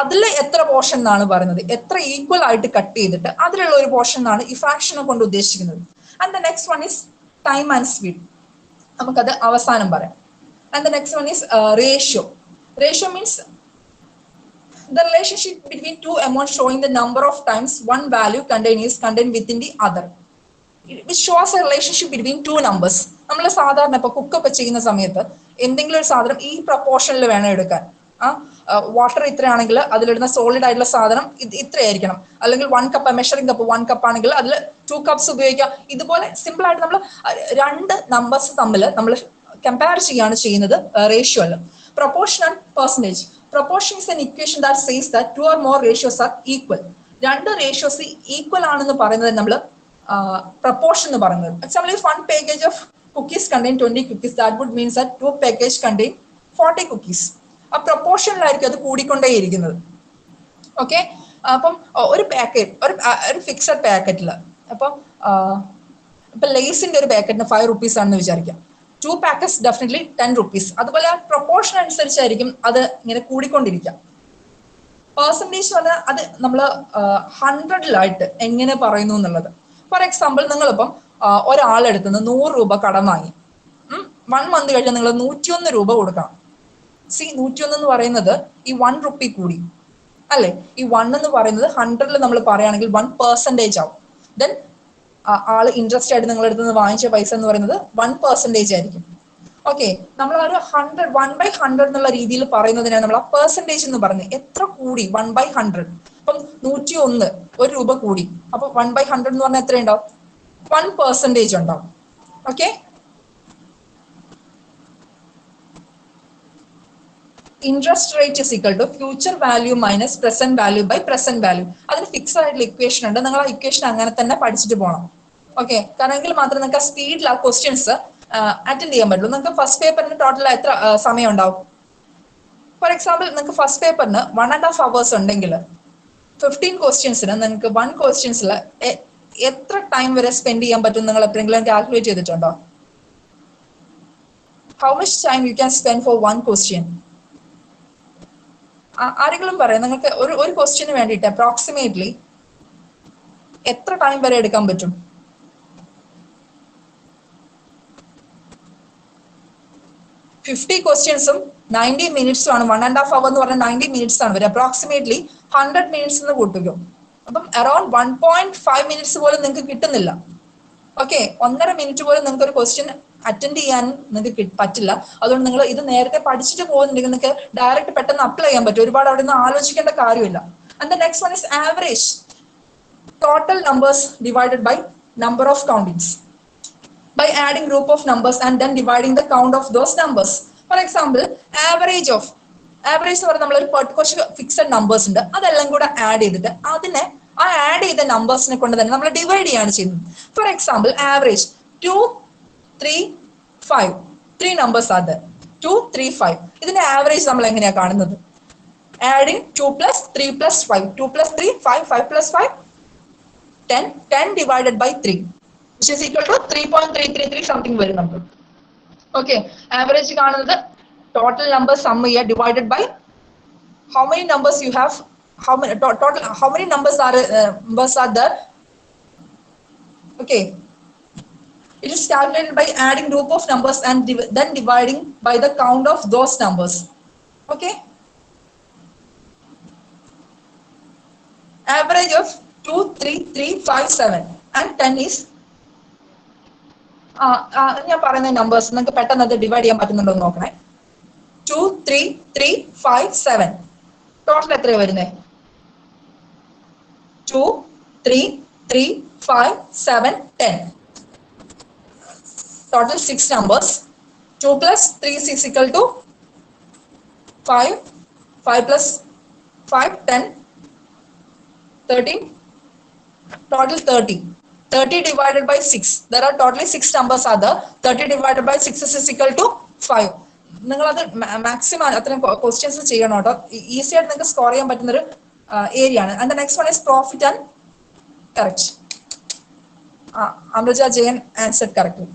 അതിൽ എത്ര പോർഷൻ എന്നാണ് പറയുന്നത്, എത്ര ഈക്വൽ ആയിട്ട് കട്ട് ചെയ്തിട്ട് അതിലുള്ള ഒരു പോർഷൻ എന്നാണ് ഈ ഫ്രാക്ഷനെ കൊണ്ട് ഉദ്ദേശിക്കുന്നത്. And the next one is time and speed. നമുക്കത് അവസാനം പറയാം. And the next one is ratio. Ratio means the relationship between two amounts showing the number of times one value contained within the other. Which shows a relationship between two numbers. നമ്മൾ സാധാരണ ഇപ്പൊ കുക്കൊക്കെ ചെയ്യുന്ന സമയത്ത് എന്തെങ്കിലും ഒരു സാധനം ഈ പ്രപ്പോർഷനിൽ വേണം എടുക്കാൻ. വാട്ടർ ഇത്രയാണെങ്കിൽ അതിലിടുന്ന സോളിഡ് ആയിട്ടുള്ള സാധനം ഇത്രയായിരിക്കണം. അല്ലെങ്കിൽ 1 കപ്പ് മെഷറിംഗ് കപ്പ് 1 കപ്പ് ആണെങ്കിൽ അതിൽ 2 കപ്സ് ഉപയോഗിക്കാം. ഇതുപോലെ സിമ്പിൾ ആയിട്ട് നമ്മൾ രണ്ട് നമ്പേഴ്സ് തമ്മിൽ നമ്മൾ കമ്പയർ ചെയ്യാണ് ചെയ്യുന്നത് റേഷ്യോ അല്ല. Proportion and percentage. Proportion is an equation that says that two or more ratios are equal. രണ്ട് റേഷ്യോസ് ഈക്വൽ ആണെന്ന് പറയുന്നത് നമ്മൾ proportion എന്ന് പറയുന്നത്. Example, if one package of cookies contain 20 cookies, that would mean that two package contain 40 cookies. ആ പ്രൊപ്പോർഷനിലായിരിക്കും അത് കൂടിക്കൊണ്ടേയിരിക്കുന്നത്. Okay. അപ്പം ഒരു പാക്കറ്റ് ഒരു ഫിക്സഡ് പാക്കറ്റിൽ അപ്പം ഇപ്പൊ ലേസിന്റെ ഒരു പാക്കറ്റിന് 5 rupees ആണെന്ന് വിചാരിക്കാം. 2 packets definitely 10 rupees. അതുപോലെ പ്രൊപ്പോർഷൻ അനുസരിച്ചായിരിക്കും അത് ഇങ്ങനെ കൂടിക്കൊണ്ടിരിക്കുക. പെർസെൻറ്റേജ് പറഞ്ഞാൽ അത് നമ്മൾ 100-ലായിട്ട് എങ്ങനെ പറയുന്നു എന്നുള്ളത്. ഫോർ എക്സാമ്പിൾ, നിങ്ങളിപ്പം ഒരാളെടുത്ത് നിന്ന് 100 രൂപ കടം വാങ്ങി. 1 month കഴിഞ്ഞാൽ നിങ്ങൾ 101 രൂപ കൊടുക്കണം. 101 എന്ന് പറയുന്നത് ഈ 1 rupee കൂടി. അല്ലെ? ഈ 1 എന്ന് പറയുന്നത് 100ൽ നമ്മൾ പറയുകയാണെങ്കിൽ 1% ആവും. ദെൻ ആള് ഇൻട്രസ്റ്റ് ആയിട്ട് നിങ്ങളുടെ അടുത്ത് നിന്ന് വാങ്ങിച്ച പൈസ എന്ന് പറയുന്നത് 1% ആയിരിക്കും. ഓക്കെ, നമ്മൾ ഒരു 1/100 എന്നുള്ള രീതിയിൽ പറയുന്നതിനാണ് നമ്മൾ ആ പെർസെന്റേജ് എന്ന് പറയുന്നത്. എത്ര കൂടി 1/100. ഇപ്പം 101 1 രൂപ കൂടി, അപ്പൊ 1/100 എന്ന് പറഞ്ഞാൽ എത്ര ഉണ്ടാവും? 1% ഉണ്ടാവും. Okay, interest rate is equal to future value minus present value by present value. അതിന് ഫിക്സ്ഡ് ആയിട്ടുള്ള ഇക്വേഷൻ ഉണ്ട്. നിങ്ങൾ ആ ഇക്വേഷൻ അങ്ങനെ തന്നെ പഠിച്ചിട്ട് പോകണം. ഓക്കെ, കാരണം എങ്കിൽ മാത്രമേ നിങ്ങൾക്ക് ആ സ്പീഡിൽ ആ ക്വസ്റ്റ്യൻസ് അറ്റൻഡ് ചെയ്യാൻ പറ്റുള്ളൂ. നിങ്ങൾക്ക് ഫസ്റ്റ് പേപ്പറിന് ടോട്ടൽ എത്ര സമയം ഉണ്ടാവും? ഫോർ എക്സാമ്പിൾ, നിങ്ങൾക്ക് ഫസ്റ്റ് പേപ്പറിന് 1.5 hours ഉണ്ടെങ്കിൽ 15 ക്വസ്റ്റ്യൻസിന് നിങ്ങൾക്ക് 1 ക്വസ്റ്റ്യൻസിൽ എത്ര ടൈം വരെ സ്പെൻഡ് ചെയ്യാൻ പറ്റും? നിങ്ങൾ എപ്പോഴെങ്കിലും കാൽക്കുലേറ്റ് ചെയ്തിട്ടുണ്ടോ? How much time you can spend four 1 question? ആരെങ്കിലും പറയാം, നിങ്ങൾക്ക് ഒരു ക്വസ്റ്റ്യന് വേണ്ടിയിട്ട് അപ്രോക്സിമേറ്റ്ലി എത്ര ടൈം വരെ എടുക്കാൻ പറ്റും? ഫിഫ്റ്റി ക്വസ്റ്റ്യൻസും 90 മിനിറ്റ്സും ആണ്. 1.5 hour എന്ന് പറഞ്ഞാൽ 90 മിനിറ്റ്സ് ആണ് വരും. അപ്രോക്സിമേറ്റ്ലി 100 മിനിറ്റ്സ് എന്ന് കൂട്ടുക. അപ്പം അറൌണ്ട് 1.5 മിനിറ്റ്സ് പോലും നിങ്ങൾക്ക് കിട്ടുന്നില്ല. ഓക്കെ, 1.5 മിനിറ്റ് പോലും നിങ്ങൾക്ക് ഒരു ക്വസ്റ്റ്യൻ അറ്റൻഡ് ചെയ്യാൻ നിങ്ങൾക്ക് പറ്റില്ല. അതുകൊണ്ട് നിങ്ങൾ ഇത് നേരത്തെ പഠിച്ചിട്ട് പോകുന്നുണ്ടെങ്കിൽ നിങ്ങൾക്ക് ഡയറക്റ്റ് പെട്ടെന്ന് അപ്ലൈ ചെയ്യാൻ പറ്റും. ഒരുപാട് അവിടെ നിന്ന് ആലോചിക്കേണ്ട കാര്യമില്ല. And the next one is average total numbers divided by number of countings by adding group of numbers and then dividing the count of those numbers. For example, average എന്ന് പറഞ്ഞാൽ നമ്മളൊരു കുറച്ച് ഫിക്സഡ് നമ്പേഴ്സ് ഉണ്ട്, അതെല്ലാം കൂടെ add ചെയ്തിട്ട് അതിനെ ആ ആഡ് ചെയ്ത നമ്പേഴ്സിനെ കൊണ്ട് തന്നെ നമ്മൾ ഡിവൈഡ് ചെയ്യാണ് ചെയ്യുന്നത്. For example, average 2, 3, 5 3 numbers are there. 2, 3, 5. ഇതിന്റെ ആവറേജ് നമ്മൾ എങ്ങനെയാ കാണുന്നത്? Adding 2 plus 3 plus 5. 2 plus 3, 5. 5 plus 5, 10. 10 divided by 3. which is equal to 3.333 something വരും നമുക്ക്. ഓക്കെ, ആവറേജ് കാണുന്നത് ടോട്ടൽ നമ്പർ സം ചെയ്യുക divided by how many numbers you have, how many numbers are there. Okay, it is calculated by adding group of numbers and then dividing by the count of those numbers. Okay, average of 2, 3, 3, 5, 7 and 10 is ഞാൻ പറയുന്ന numbers നിങ്ങൾക്ക് പെട്ടെന്ന് അത് divide ചെയ്യാൻ പറ്റുന്നുണ്ടോ എന്ന് നോക്കണേ. 2, 3, 3, 5, 7 total എത്രയാണ് വരുന്നത്? 2, 3, 3, 5, 7, 10 total 6 numbers. 2 plus 3 is equal to 5. 5 plus 5, 10, 13, total 30. 30 divided by 6. There are totally 6 numbers are there. 30 divided by 6 is equal to 5. നിങ്ങൾ അത് മാക്സിമം അത്രയും ക്വസ്റ്റ്യൻസ് ചെയ്യണം കേട്ടോ. ഈസി ആയിട്ട് നിങ്ങൾക്ക് സ്കോർ ചെയ്യാൻ പറ്റുന്ന ഒരു ഏരിയ ആണ്. And the next one is profit and correct. Amruja Jayan answered correctly.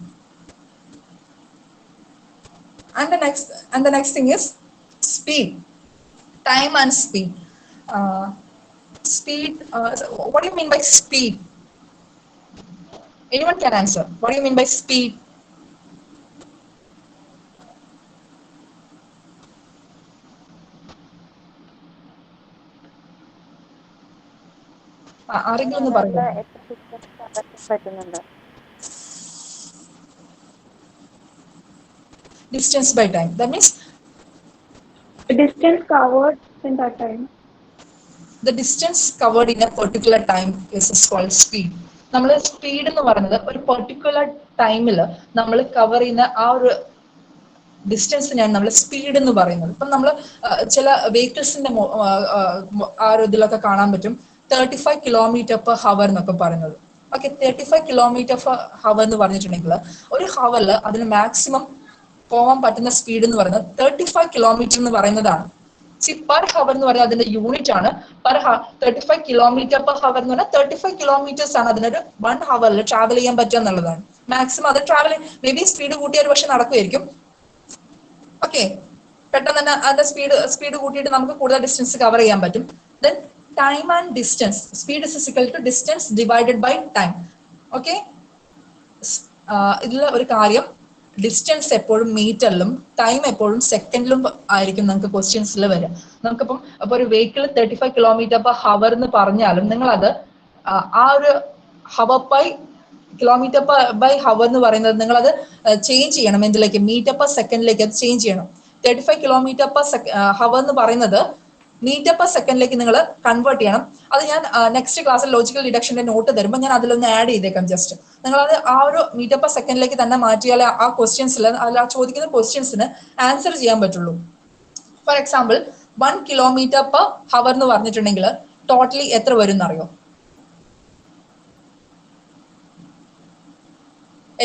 And the next thing is speed, time and speed. Speed. What do you mean by speed? Anyone can answer. What do you mean by speed? ആരെങ്കിലും ഒന്ന് പറയൂ. Distance by time. That means distance covered in that time. The distance covered in a particular time is called speed. നമ്മൾ speed എന്ന് പറയുന്നത് ഒരു particular ടൈമിൽ നമ്മൾ cover ചെയ്യുന്ന ആ ഒരു ഡിസ്റ്റൻസിനെയാണ് നമ്മൾ സ്പീഡ് എന്ന് പറയുന്നത്. ഇപ്പം നമ്മൾ ചില വെഹിക്കിൾസിന്റെ ആ ഒരു ഇതിലൊക്കെ കാണാൻ പറ്റും 35 km/h എന്നൊക്കെ പറയുന്നത്. ഓക്കെ, 35 km/h എന്ന് പറഞ്ഞിട്ടുണ്ടെങ്കിൽ ഒരു ഹവറിൽ അതിന് മാക്സിമം പോകാൻ പറ്റുന്ന സ്പീഡ് എന്ന് പറയുന്നത് 35 km എന്ന് പറയുന്നതാണ്. പെർ ഹവർ എന്ന് പറയുന്നത് അതിന്റെ യൂണിറ്റ് ആണ്. 35 km/h എന്ന് പറഞ്ഞാൽ 35 kilometers ആണ് അതിനൊരു 1 ഹവറിൽ ട്രാവൽ ചെയ്യാൻ പറ്റുക എന്നുള്ളതാണ്. മാക്സിമം അത് ട്രാവൽ മേ ബി സ്പീഡ് കൂട്ടിയ ഒരു പക്ഷെ നടക്കുമായിരിക്കും. ഓക്കെ, പെട്ടെന്ന് തന്നെ അതിന്റെ സ്പീഡ് കൂട്ടിയിട്ട് നമുക്ക് കൂടുതൽ ഡിസ്റ്റൻസ് കവർ ചെയ്യാൻ പറ്റും. Then time and distance. Speed is equal to distance divided by time. Okay, ഇതിൽ ഒരു കാര്യം, ഡിസ്റ്റൻസ് എപ്പോഴും മീറ്ററിലും ടൈം എപ്പോഴും സെക്കൻഡിലും ആയിരിക്കും നിങ്ങൾക്ക് ക്വസ്റ്റ്യൻസിൽ വരിക. നമുക്കിപ്പം അപ്പൊ ഒരു വെഹിക്കിൾ 35 km/h എന്ന് പറഞ്ഞാലും നിങ്ങളത് ആ ഒരു hour by kilometre by hour എന്ന് പറയുന്നത് നിങ്ങളത് ചേഞ്ച് ചെയ്യണം. എന്തിലേക്ക്? മീറ്റർ പെർ സെക്കൻഡിലേക്ക് അത് ചേഞ്ച് ചെയ്യണം. 35 km/h എന്ന് പറയുന്നത് മീറ്റർ പെർ സെക്കൻഡിലേക്ക് നിങ്ങൾ കൺവേർട്ട് ചെയ്യണം. അത് ഞാൻ നെക്സ്റ്റ് ക്ലാസ്സിൽ ലോജിക്കൽ ഡിഡക്ഷന്റെ നോട്ട് തരുമ്പോൾ ഞാൻ അതിലൊന്ന് ആഡ് ചെയ്തേക്കാം. ജസ്റ്റ് നിങ്ങളത് ആ ഒരു മീറ്റർ പെർ സെക്കൻഡിലേക്ക് തന്നെ മാറ്റിയാലേ ആ ക്വസ്റ്റ്യൻസിൽ ആ ചോദിക്കുന്ന ക്വസ്റ്റ്യൻസിന് ആൻസർ ചെയ്യാൻ പറ്റുള്ളൂ. ഫോർ എക്സാമ്പിൾ 1 km/h എന്ന് പറഞ്ഞിട്ടുണ്ടെങ്കിൽ ടോട്ടലി എത്ര വരും എന്നറിയോ?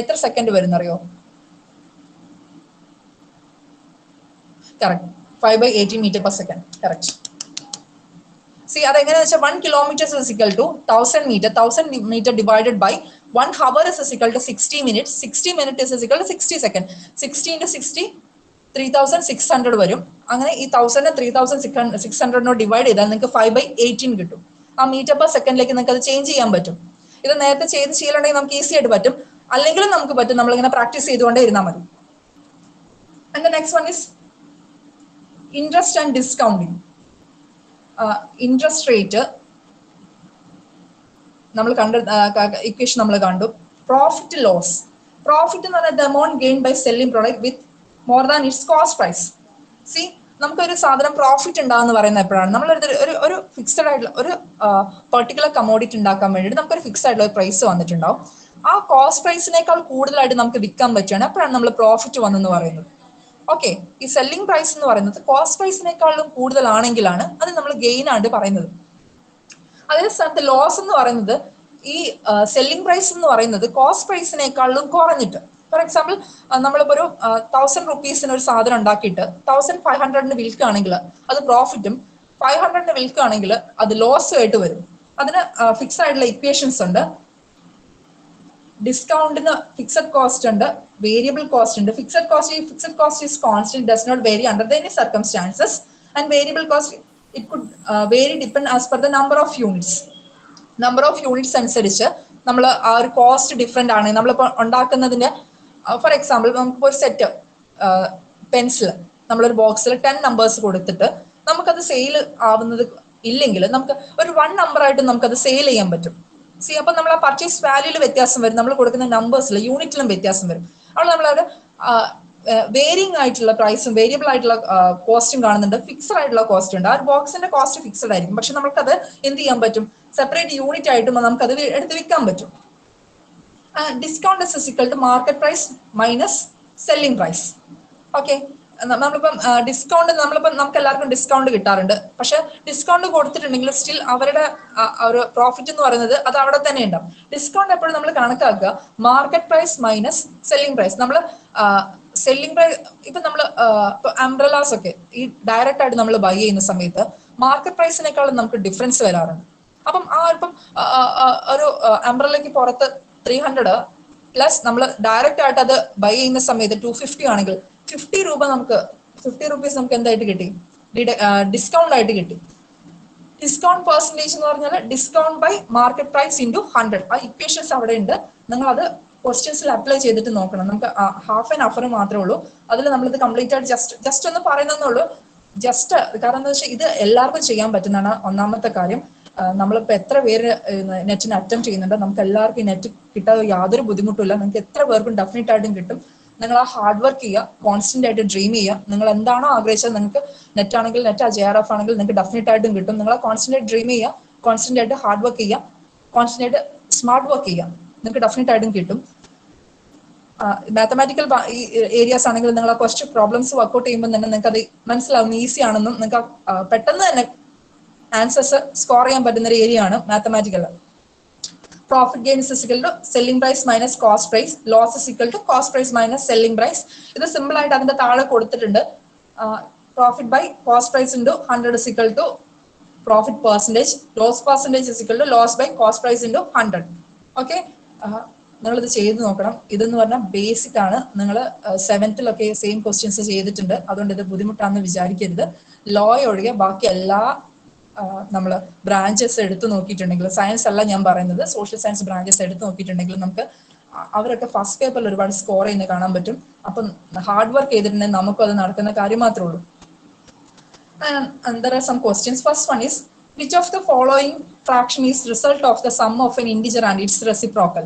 എത്ര സെക്കൻഡ് വരും എന്നറിയോ? Correct, 5/18 m/s. കറക്റ്റ്. സി അതെങ്ങനെയാണെന്ന് വെച്ചാൽ 1 km is equal to 1000 meter. 1000 meter divided by 1 hour is equal to 60 minutes. 60 minutes is equal to 60 seconds. 60 into 60 3600 വരും. അങ്ങനെ ഈ 1000 3600 ഡിവൈഡ് ചെയ്താൽ നിങ്ങൾക്ക് 5/18 കിട്ടും. ആ മീറ്റർ പെർ സെക്കൻഡിലേക്ക് നിങ്ങൾക്ക് അത് ചേഞ്ച് ചെയ്യാൻ പറ്റും. ഇത് നേരത്തെ ചെയ്യലുണ്ടെങ്കിൽ നമുക്ക് ഈസി ആയിട്ട് പറ്റും, അല്ലെങ്കിലും നമുക്ക് പറ്റും. നമ്മളിങ്ങനെ പ്രാക്ടീസ് ചെയ്തുകൊണ്ടേ ഇരുന്നാൽ മതി. And the next one is interest and discounting. Interest rate നമ്മൾ കണ്ട ഇക്വേഷൻ നമ്മൾ കണ്ടു. Profit loss. പ്രോഫിറ്റ് എന്ന് പറഞ്ഞാൽ the amount gain by selling product with more than its cost price. സി നമുക്കൊരു സാധനം പ്രോഫിറ്റ് ഉണ്ടാകുന്ന പറയുന്നത് എപ്പോഴാണ്? നമ്മളൊരു ഫിക്സഡ് ആയിട്ടുള്ള ഒരു പെർട്ടിക്കുലർ കമോഡിറ്റി ഉണ്ടാക്കാൻ വേണ്ടിയിട്ട് നമുക്കൊരു ഫിക്സ്ഡ് ആയിട്ടുള്ള ഒരു പ്രൈസ് വന്നിട്ടുണ്ടാവും. ആ കോസ്റ്റ് പ്രൈസിനേക്കാൾ കൂടുതലായിട്ട് നമുക്ക് വിൽക്കാൻ പറ്റുകയാണ്, അപ്പോഴാണ് നമ്മൾ പ്രോഫിറ്റ് വന്നെന്ന് പറയുന്നത്. ഓക്കെ, ഈ സെല്ലിംഗ് പ്രൈസ് എന്ന് പറയുന്നത് കോസ്റ്റ് പ്രൈസിനേക്കാളും കൂടുതലാണെങ്കിലാണ് അത് നമ്മൾ ഗെയിൻ ആണ് പറയുന്നത്. അതേ സ്ഥാനത്ത് ലോസ് എന്ന് പറയുന്നത് ഈ സെല്ലിംഗ് പ്രൈസ് എന്ന് പറയുന്നത് കോസ്റ്റ് പ്രൈസിനേക്കാളും കുറഞ്ഞിട്ട്. ഫോർ എക്സാമ്പിൾ നമ്മളിപ്പോ ഒരു 1000 rupees ഒരു സാധനം ഉണ്ടാക്കിയിട്ട് 1500 വിൽക്കുകയാണെങ്കിൽ അത് പ്രോഫിറ്റും, 500 വിൽക്കുകയാണെങ്കിൽ അത് ലോസും ആയിട്ട് വരും. അതിന് ഫിക്സ്ഡ് ആയിട്ടുള്ള ഇക്വേഷൻസ് ഉണ്ട്. ഡിസ്കൗണ്ടിന് ഫിക്സഡ് കോസ്റ്റ് ഉണ്ട്, വേരിയബിൾ കോസ്റ്റ് ഉണ്ട്. Fixed cost is constant, does not vary under the any circumstances. And variable cost it could vary depend as per the number of units. Number of units അനുസരിച്ച് നമ്മൾ ആ ഒരു cost different ആണ്. നമ്മളിപ്പോൾ ഉണ്ടാക്കുന്നതിന്റെ for example നമുക്കിപ്പോൾ ഒരു set pencil നമ്മളൊരു ബോക്സിൽ 10 numbers കൊടുത്തിട്ട് നമുക്കത് സെയിൽ ആവുന്നത് ഇല്ലെങ്കിൽ നമുക്ക് ഒരു 1 number ആയിട്ട് നമുക്കത് സെയിൽ ചെയ്യാൻ പറ്റും. സി അപ്പൊ നമ്മൾ ആ പർച്ചേസ് വാല്യൂല് വ്യത്യാസം വരും, നമ്മൾ കൊടുക്കുന്ന നമ്പേഴ്സിൽ യൂണിറ്റിലും വ്യത്യാസം വരും. അപ്പോൾ നമ്മളൊരു വേരിയിങ് ആയിട്ടുള്ള പ്രൈസും വേരിയബിൾ ആയിട്ടുള്ള കോസ്റ്റും കാണുന്നുണ്ട്, ഫിക്സഡ് ആയിട്ടുള്ള കോസ്റ്റ് ഉണ്ട്. ആ ഒരു ബോക്സിന്റെ കോസ്റ്റ് ഫിക്സഡ് ആയിരിക്കും, പക്ഷെ നമുക്കത് എന്ത് ചെയ്യാൻ പറ്റും? സെപ്പറേറ്റ് യൂണിറ്റ് ആയിട്ട് നമുക്കത് എടുത്ത് വിൽക്കാൻ പറ്റും. Discount is equal to market price minus selling price. Okay, നമ്മളിപ്പം ഡിസ്കൗണ്ട് നമുക്ക് എല്ലാവർക്കും ഡിസ്കൗണ്ട് കിട്ടാറുണ്ട്. പക്ഷെ ഡിസ്കൗണ്ട് കൊടുത്തിട്ടുണ്ടെങ്കിൽ സ്റ്റിൽ അവരുടെ ഒരു പ്രോഫിറ്റ് എന്ന് പറയുന്നത് അത് അവിടെ തന്നെ ഉണ്ടാവും. ഡിസ്കൗണ്ട് എപ്പോഴും നമ്മൾ കണക്കാക്കുക market price minus selling price. നമ്മൾ സെല്ലിംഗ് പ്രൈസ് ഇപ്പൊ നമ്മൾ അംബ്രലാസ് ഒക്കെ ഈ ഡയറക്റ്റ് ആയിട്ട് നമ്മൾ ബൈ ചെയ്യുന്ന സമയത്ത് മാർക്കറ്റ് പ്രൈസിനേക്കാളും നമുക്ക് ഡിഫറൻസ് വരാറുണ്ട്. അപ്പം ഇപ്പം ഒരു അംബ്രലയ്ക്ക് പുറത്ത് 300 പ്ലസ് നമ്മൾ ഡയറക്റ്റ് ആയിട്ട് അത് ബൈ ചെയ്യുന്ന സമയത്ത് 250 ആണെങ്കിൽ 50 rupees നമുക്ക് എന്തായിട്ട് കിട്ടി? ഡിസ്കൗണ്ട് ആയിട്ട് കിട്ടി. ഡിസ്കൗണ്ട് പെർസെന്റേജ് എന്ന് പറഞ്ഞാൽ discount by market price into 100. ആ ഇക്വേഷൻസ് അവിടെ ഉണ്ട്, നിങ്ങൾ അത് ക്വസ്റ്റ്യൻസിൽ അപ്ലൈ ചെയ്തിട്ട് നോക്കണം. നമുക്ക് ഹാഫ് ആൻഡ് ഹവർ മാത്രമേ ഉള്ളൂ, അതിൽ നമ്മളിത് കംപ്ലീറ്റ് ആയിട്ട് ജസ്റ്റ് ഒന്ന് പറയുന്നേ ഉള്ളൂ. ജസ്റ്റ് കാരണം എന്താ വെച്ചാൽ ഇത് എല്ലാവർക്കും ചെയ്യാൻ പറ്റുന്നതാണ്. ഒന്നാമത്തെ കാര്യം, നമ്മളിപ്പോൾ എത്ര പേര് നെറ്റിന് അറ്റംപ്റ്റ് ചെയ്യുന്നുണ്ട്, നമുക്ക് എല്ലാവർക്കും ഈ നെറ്റ് കിട്ടാതെ യാതൊരു ബുദ്ധിമുട്ടില്ല. നിങ്ങൾക്ക് എത്ര പേർക്കും ഡെഫിനറ്റ് ആയിട്ടും കിട്ടും. നിങ്ങൾ ആ ഹാർഡ് വർക്ക് ചെയ്യുക, കോൺസ്റ്റന്റ് ആയിട്ട് ഡ്രീം ചെയ്യുക. നിങ്ങൾ എന്താണോ ആഗ്രഹിച്ചത്, നിങ്ങൾക്ക് നെറ്റ് ആണെങ്കിൽ നെറ്റ്, JRF ആണെങ്കിൽ നിങ്ങൾക്ക് ഡെഫിനറ്റ് ആയിട്ടും കിട്ടും. നിങ്ങൾ കോൺസ്റ്റന്റ് ആയിട്ട് ഡ്രീം ചെയ്യുക, കോൺസ്റ്റന്റ് ആയിട്ട് ഹാർഡ് വർക്ക് ചെയ്യുക, കോൺസ്റ്റന്റ് ആയിട്ട് സ്മാർട്ട് വർക്ക് ചെയ്യുക, നിങ്ങൾക്ക് ഡെഫിനറ്റ് ആയിട്ടും കിട്ടും. മാത്തമാറ്റിക്കൽ ഏരിയാസ് ആണെങ്കിൽ നിങ്ങൾ ആ ക്വസ്റ്റ്യൻ പ്രോബ്ലംസ് വർക്ക്ഔട്ട് ചെയ്യുമ്പോൾ തന്നെ നിങ്ങൾക്ക് അത് മനസ്സിലാവുന്ന ഈസി ആണെന്നും നിങ്ങൾക്ക് പെട്ടെന്ന് തന്നെ ആൻസേഴ്സ് സ്കോർ ചെയ്യാൻ പറ്റുന്ന ഒരു ഏരിയ ആണ് mathematical. Profit gain is equal to selling price minus cost price, loss is equal to cost price minus selling price. ഇത് സിമ്പിൾ ആയിട്ട് അതിന്റെ താഴെ കൊടുത്തിട്ടുണ്ട്. Profit by cost price into 100 is equal to profit percentage, loss percentage is equal to loss by cost price into 100. Okay, നിങ്ങളിത് ചെയ്ത് നോക്കണം. ഇതെന്ന് പറഞ്ഞാൽ ബേസിക് ആണ്. നിങ്ങൾ 7th സെയിം ക്വസ്റ്റ്യൻസ് ചെയ്തിട്ടുണ്ട്, അതുകൊണ്ട് ഇത് ബുദ്ധിമുട്ടാണെന്ന് വിചാരിക്കരുത്. ലോ ഒഴികെ ബാക്കി എല്ലാ നമ്മൾ ബ്രാഞ്ചസ് എടുത്തു നോക്കിയിട്ടുണ്ടെങ്കിൽ, സയൻസ് അല്ല ഞാൻ പറയുന്നത്, സോഷ്യൽ സയൻസ് ബ്രാഞ്ചസ് എടുത്തു നോക്കിയിട്ടുണ്ടെങ്കിൽ നമുക്ക് അവരൊക്കെ ഫസ്റ്റ് പേപ്പറിൽ ഒരുപാട് സ്കോർ ചെയ്യുന്നത് കാണാൻ പറ്റും. അപ്പം ഹാർഡ് വർക്ക് ചെയ്തിട്ടുണ്ടെങ്കിൽ നമുക്കും അത് നടക്കുന്ന കാര്യം മാത്രമേ ഉള്ളൂ. And there are some questions. First one is, which of the following fraction is result of the sum of an integer and its reciprocal?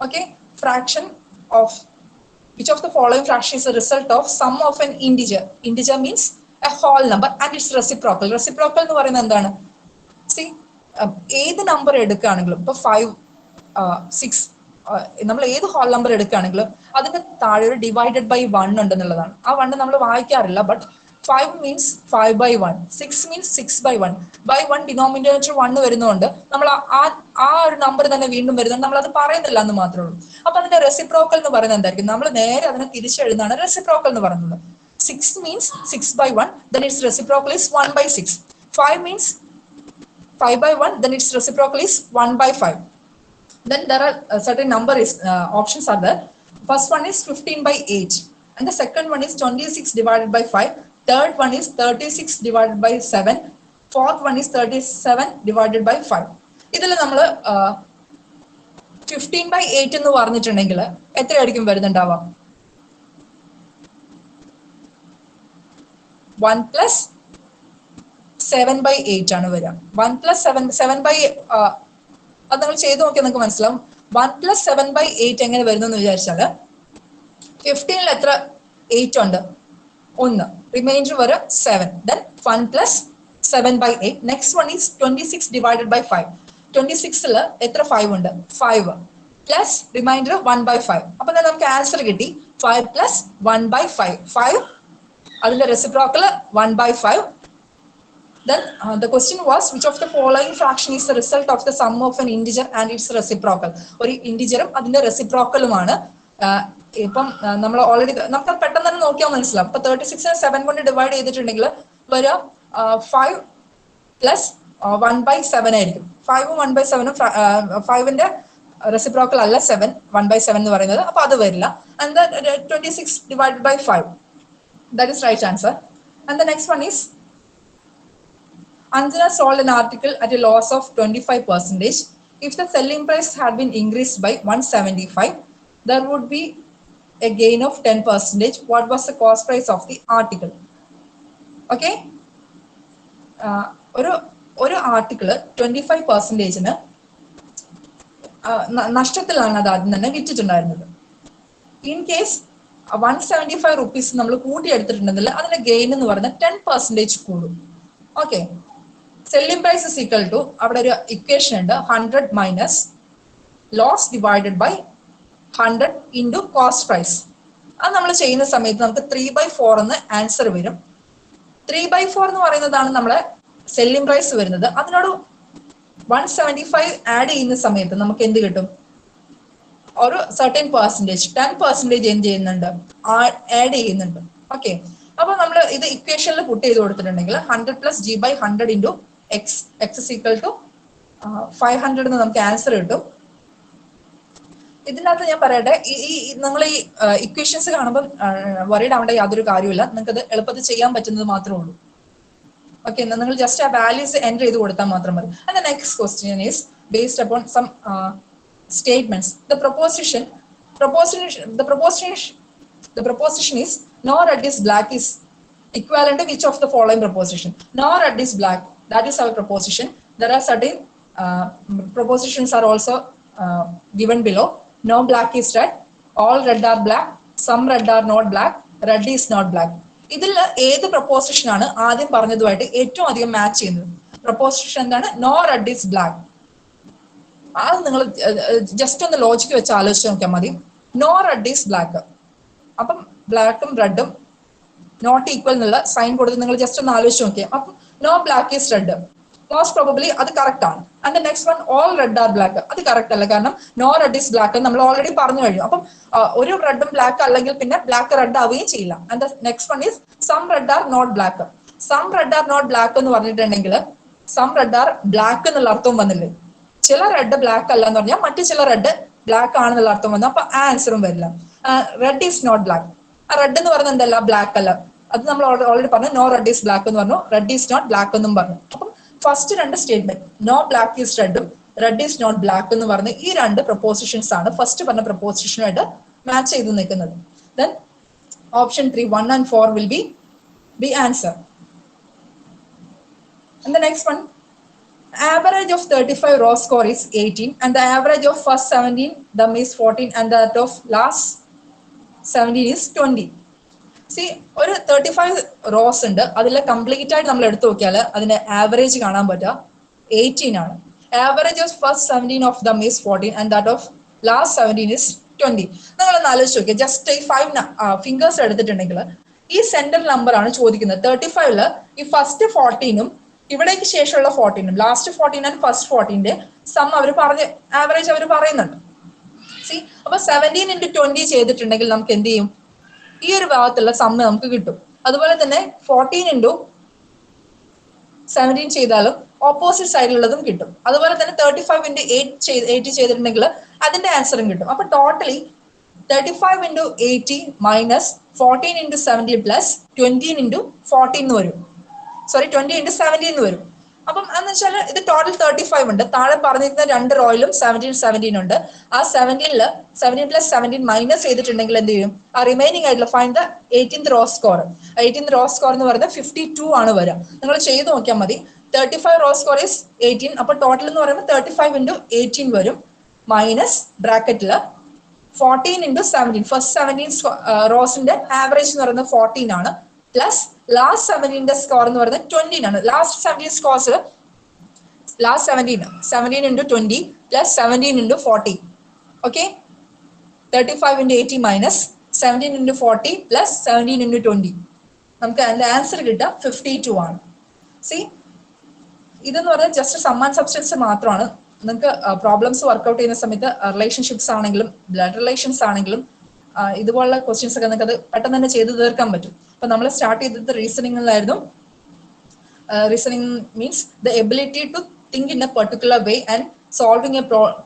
Okay, fraction of which of the following fraction is a result of sum of an integer? Integer means a whole number and its reciprocal. Reciprocal എന്ന് പറയുന്നത് എന്താണ്? See, ഏത് number എടുക്കുകയാണെങ്കിലും ഇപ്പൊ 5, 6 നമ്മൾ ഏത് whole number എടുക്കുകയാണെങ്കിലും അതിന്റെ താഴെ ഒരു ഡിവൈഡഡ് ബൈ 1 ഉണ്ടെന്നുള്ളതാണ്. ആ 1 നമ്മൾ വായിക്കാറില്ല, but 5 means 5 by 1, 6 means 6 by 1. By 1 denominator 1 വരുന്നതുകൊണ്ട് നമ്മൾ ആ ഒരു നമ്പർ തന്നെ വീണ്ടും വരുന്നുണ്ട്, നമ്മൾ അത് പറയുന്നില്ല എന്ന് മാത്രമേ ഉള്ളൂ. അപ്പൊ അതിന്റെ റെസിപ്രോക്കൽ എന്ന് പറയുന്നത് എന്തായിരിക്കും? നമ്മൾ നേരെ അതിനെ തിരിച്ചെഴുതാണ് റെസിപ്രോക്കൽ എന്ന് പറയുന്നത്. 6 means 6 by 1, then its reciprocal is 1 by 6. 5 means 5 by 1, then its reciprocal is 1 by 5. Then there are certain options are there. First one is 15 by 8, and the second one is 26 divided by 5. Third one is 36 divided by 7. Fourth one is 37 divided by 5. ഇതിൽ നമ്മൾ 15 by 8 എന്ന് പറഞ്ഞിട്ടുണ്ടെങ്കിൽ എത്രയായിരിക്കും വരുന്നുണ്ടാവുക? 1 plus 7 by 8 ആണ് വരിക. 1 plus 7 by അത് നമ്മൾ ചെയ്ത് നോക്കിയാൽ നിങ്ങൾക്ക് മനസ്സിലാവും. 1 plus 7 by 8 എങ്ങനെ വരുന്നു എന്ന് വിചാരിച്ചാൽ 15ൽ എത്ര 8 ഉണ്ട്? 1. Remainder വരെ 7. Then 1 plus 7 by 8. Next one is 26 divided by 5. 26ൽ എത്ര 5 ഉണ്ട്? 5 plus remainder 1 by 5. അപ്പൊ നമുക്ക് ആൻസർ കിട്ടി 5 plus 1 by 5. 5 അതിന്റെ reciprocal 1 by 5. Then the question was, which of the following fraction is the result of the sum of an integer and its reciprocal? ഒരു ഇന്റിജറും അതിന്റെ റെസിപ്രോക്കലുമാണ്. ഇപ്പം നമ്മൾ ഓൾറെഡി നമുക്ക് പെട്ടെന്ന് തന്നെ നോക്കിയാൽ മനസ്സിലാവും. ഇപ്പൊ 36നെ 7 കൊണ്ട് ഡിവൈഡ് ചെയ്തിട്ടുണ്ടെങ്കിൽ വരിക 5 പ്ലസ് 1 by 7 ആയിരിക്കും. 5ഉം 1 by 7ഉം 5ന്റെ റെസിപ്രോക്കൽ അല്ല 7, 1 by 7 എന്ന് പറയുന്നത്. അപ്പൊ അത് വരില്ല. And the 26 divided by 5, that is right answer. And the next one is, Anjana sold an article at a loss of 25%. If the selling price had been increased by 175, there would be a gain of 10%. What was the cost price of the article? Okay, ഒരു article 25%-ന് നഷ്ടത്തിലാണ് അത് ആദ്യം തന്നെ വിറ്റിട്ടുണ്ടായിരുന്നത്. In case 175 rupees നമ്മൾ കൂട്ടിയെടുത്തിട്ടുണ്ടെങ്കിൽ അതിന്റെ gain എന്ന് പറയുന്നത് 10% കൂടും. Okay, selling price is equal to, അവിടെ ഒരു ഇക്വേഷൻ ഉണ്ട്, 100 minus loss divided by 100 into cost price. അത് നമ്മൾ ചെയ്യുന്ന സമയത്ത് നമുക്ക് 3/4 എന്ന് ആൻസർ വരും. 3/4 എന്ന് പറയുന്നതാണ് നമ്മളെ സെല്ലിംഗ് പ്രൈസ് വരുന്നത്. അതിനോട് 175 ആഡ് ചെയ്യുന്ന സമയത്ത് നമുക്ക് എന്ത് കിട്ടും? ഒരു സർട്ടൻ പെർസെൻറ്റേജ് 10% എന്ത് ചെയ്യുന്നുണ്ട്? ആഡ് ചെയ്യുന്നുണ്ട്. ഓക്കെ, അപ്പൊ നമ്മൾ ഇത് ഇക്വേഷനിൽ പുട്ട് ചെയ്ത് കൊടുത്തിട്ടുണ്ടെങ്കിൽ 100 plus g by 100 into x is equal to 500 എന്ന് നമുക്ക് ആൻസർ കിട്ടും. ഇതിനകത്ത് ഞാൻ പറയട്ടെ, നിങ്ങൾ ഈ ഇക്വേഷൻസ് കാണുമ്പോൾ വറീഡ് ആവേണ്ട യാതൊരു കാര്യമില്ല. നിങ്ങൾക്ക് അത് എളുപ്പത്തിൽ ചെയ്യാൻ പറ്റുന്നത് മാത്രമേ ഉള്ളൂ. ഓക്കെ, നിങ്ങൾ ജസ്റ്റ് ആ വാല്യൂസ് എൻ്റർ ചെയ്ത് കൊടുത്താൽ മാത്രം മതി. And the next question is based upon some statements. The proposition is no red is black is equivalent to which of the following proposition? No red is black, that is our proposition. There are certain propositions are also given below. No black is red, all red are black, some red are not black, red is not black. ഇതിൽ ഏത് proposition ആണ് ആദ്യം പറഞ്ഞതുമായിട്ട് ഏറ്റവും അധികം match ചെയ്യുന്നത്? Proposition എന്താണ്? No red is black. അത് നിങ്ങൾ ജസ്റ്റ് ഒന്ന് ലോജിക്ക് വെച്ച് ആലോചിച്ച് നോക്കിയാൽ മതി. നോ റെഡ് ഈസ് ബ്ലാക്ക്, അപ്പം ബ്ലാക്കും റെഡും നോട്ട് ഈക്വൽ എന്നുള്ള സൈൻ കൊടുത്ത് നിങ്ങൾ ജസ്റ്റ് ഒന്ന് ആലോചിച്ച് നോക്കിയാൽ അപ്പം no black is red, most probably അത് കറക്റ്റ് ആണ്. And next one all red are black, അത് കറക്റ്റ് അല്ല, കാരണം നോ റെഡ് ഈസ് ബ്ലാക്ക് നമ്മൾ ഓൾറെഡി പറഞ്ഞു കഴിഞ്ഞു. അപ്പം ഒരു റെഡും ബ്ലാക്ക് അല്ലെങ്കിൽ പിന്നെ ബ്ലാക്ക് റെഡ് ആവുകയും ചെയ്യില്ല. And next one is some red are not black. Some red are not black എന്ന് പറഞ്ഞിട്ടുണ്ടെങ്കിൽ സം റെഡ് ആർ ബ്ലാക്ക് എന്നുള്ള അർത്ഥവും വന്നില്ലേ? ചില റെഡ് ബ്ലാക്ക് അല്ല എന്ന് പറഞ്ഞാൽ മറ്റു ചില റെഡ് ബ്ലാക്ക് ആണെന്നുള്ള അർത്ഥം വന്നു. അപ്പൊ ആ ആൻസറും വരില്ല. റെഡ് ഈസ് നോട്ട് ബ്ലാക്ക്, ആ റെഡ് എന്ന് പറയുന്നത് എന്തല്ല? ബ്ലാക്ക് അല്ല. അത് നമ്മൾ ഓൾറെഡി പറഞ്ഞു. നോ റെഡ് ഈസ് ബ്ലാക്ക് എന്ന് പറഞ്ഞു, റെഡ് ഈസ് നോട്ട് ബ്ലാക്ക് എന്നും പറഞ്ഞു. അപ്പം ഫസ്റ്റ് രണ്ട് സ്റ്റേറ്റ്മെന്റ് നോ ബ്ലാക്ക് ഈസ് റെഡും റെഡ് ഈസ് നോട്ട് ബ്ലാക്ക് എന്ന് പറഞ്ഞ് ഈ രണ്ട് പ്രൊപ്പോസിഷൻസ് ആണ് ഫസ്റ്റ് പറഞ്ഞ പ്രൊപ്പോസിഷനുമായിട്ട് മാച്ച് ചെയ്ത് നിൽക്കുന്നത്. Then option 3 1 and 4 will be the answer. And the next one, average of 35 raw score is 18 and the average of first 17 them is 14 and that of last 17 is 20. See, ഒരു 35 rose ഉണ്ട്, അതിലെ complete ആയിട്ട് നമ്മൾ എടുത്തു നോക്കിയാൽ അതിന്റെ average കാണാൻ പറ്റുക 18 ആണ്. Average of first 17 of them is 14 and that of last 17 is 20. നിങ്ങളൊന്ന് ആലോചിച്ച് നോക്കിയാൽ ജസ്റ്റ് ഈ 5 ഫിംഗേഴ്സ് എടുത്തിട്ടുണ്ടെങ്കിൽ ഈ സെന്റർ നമ്പർ ആണ് ചോദിക്കുന്നത്. 35 ഈ ഫസ്റ്റ് 14ഉം ഇവിടേക്ക് ശേഷമുള്ള 14ഉം ലാസ്റ്റ് 14 ആൻഡ് ഫസ്റ്റ് 14ന്റെ സം അവർ പറഞ്ഞ് ആവറേജ് അവർ പറയുന്നുണ്ട്. സി അപ്പൊ 17 into 20 ചെയ്തിട്ടുണ്ടെങ്കിൽ നമുക്ക് എന്ത് ചെയ്യും, ഈ ഒരു ഭാഗത്തുള്ള സമ്മ് നമുക്ക് കിട്ടും. അതുപോലെ തന്നെ 14 into 17 ചെയ്താലും ഓപ്പോസിറ്റ് സൈഡിലുള്ളതും കിട്ടും. അതുപോലെ തന്നെ 35 into 8 ചെയ്തിട്ടുണ്ടെങ്കിൽ അതിന്റെ ആൻസറും കിട്ടും. അപ്പൊ totally 35 into 80 minus 14 into 17 plus 20 into 14 എന്ന് വരും. 20 into 17 എന്ന് വരും. അപ്പം എന്ന് വെച്ചാൽ ഇത് ടോട്ടൽ 35 ഉണ്ട്. താഴെ പറഞ്ഞിരിക്കുന്ന രണ്ട് റോയിലും 17 ഉണ്ട്. ആ 17 പ്ലസ് 17 മൈനസ് ചെയ്തിട്ടുണ്ടെങ്കിൽ എന്ത് ചെയ്യും, ആ റിമൈനിങ് ആയിട്ടുള്ള find the 18th raw score. 18th raw score എന്ന് പറയുന്നത് 52 ആണ് വരിക. നിങ്ങൾ ചെയ്ത് നോക്കിയാൽ മതി. 35 റോ സ്കോർ ഈസ് 18. അപ്പൊ ടോട്ടൽ എന്ന് പറയുമ്പോൾ 35 into 18 വരും മൈനസ് ബ്രാക്കറ്റില് 14 into 17. ഫസ്റ്റ് 17 റോസിന്റെ ആവറേജ് എന്ന് പറയുന്നത് 14 ആണ് പ്ലസ് ലാസ്റ്റ് 17ന്റെ സ്കോർ എന്ന് പറയുന്നത് 20 ആണ്. Last 17 scores last 17 into 20 plus 17 into 40. Okay, 35 into 80 minus 17 into 40 plus 17 into 20. നമുക്ക് അതിന്റെ ആൻസർ കിട്ടുക 52 ആണ്. സി ഇതെന്ന് പറഞ്ഞാൽ ജസ്റ്റ് സം ആൻഡ് സബ്സ്റ്റൻസ് മാത്രമാണ്. നിങ്ങൾക്ക് പ്രോബ്ലംസ് വർക്ക്ഔട്ട് ചെയ്യുന്ന സമയത്ത് റിലേഷൻഷിപ്സ് ആണെങ്കിലും ബ്ലഡ് റിലേഷൻസ് ആണെങ്കിലും ഇതുപോലുള്ള ക്വസ്റ്റ്യൻസ് ഒക്കെ നിങ്ങൾക്ക് അത് പെട്ടെന്ന് തന്നെ ചെയ്ത് തീർക്കാൻ പറ്റും. അപ്പൊ നമ്മൾ സ്റ്റാർട്ട് ചെയ്തത് റീസണിങ്ങിലായിരുന്നു. Reasoning means the ability to think in a particular way and solving a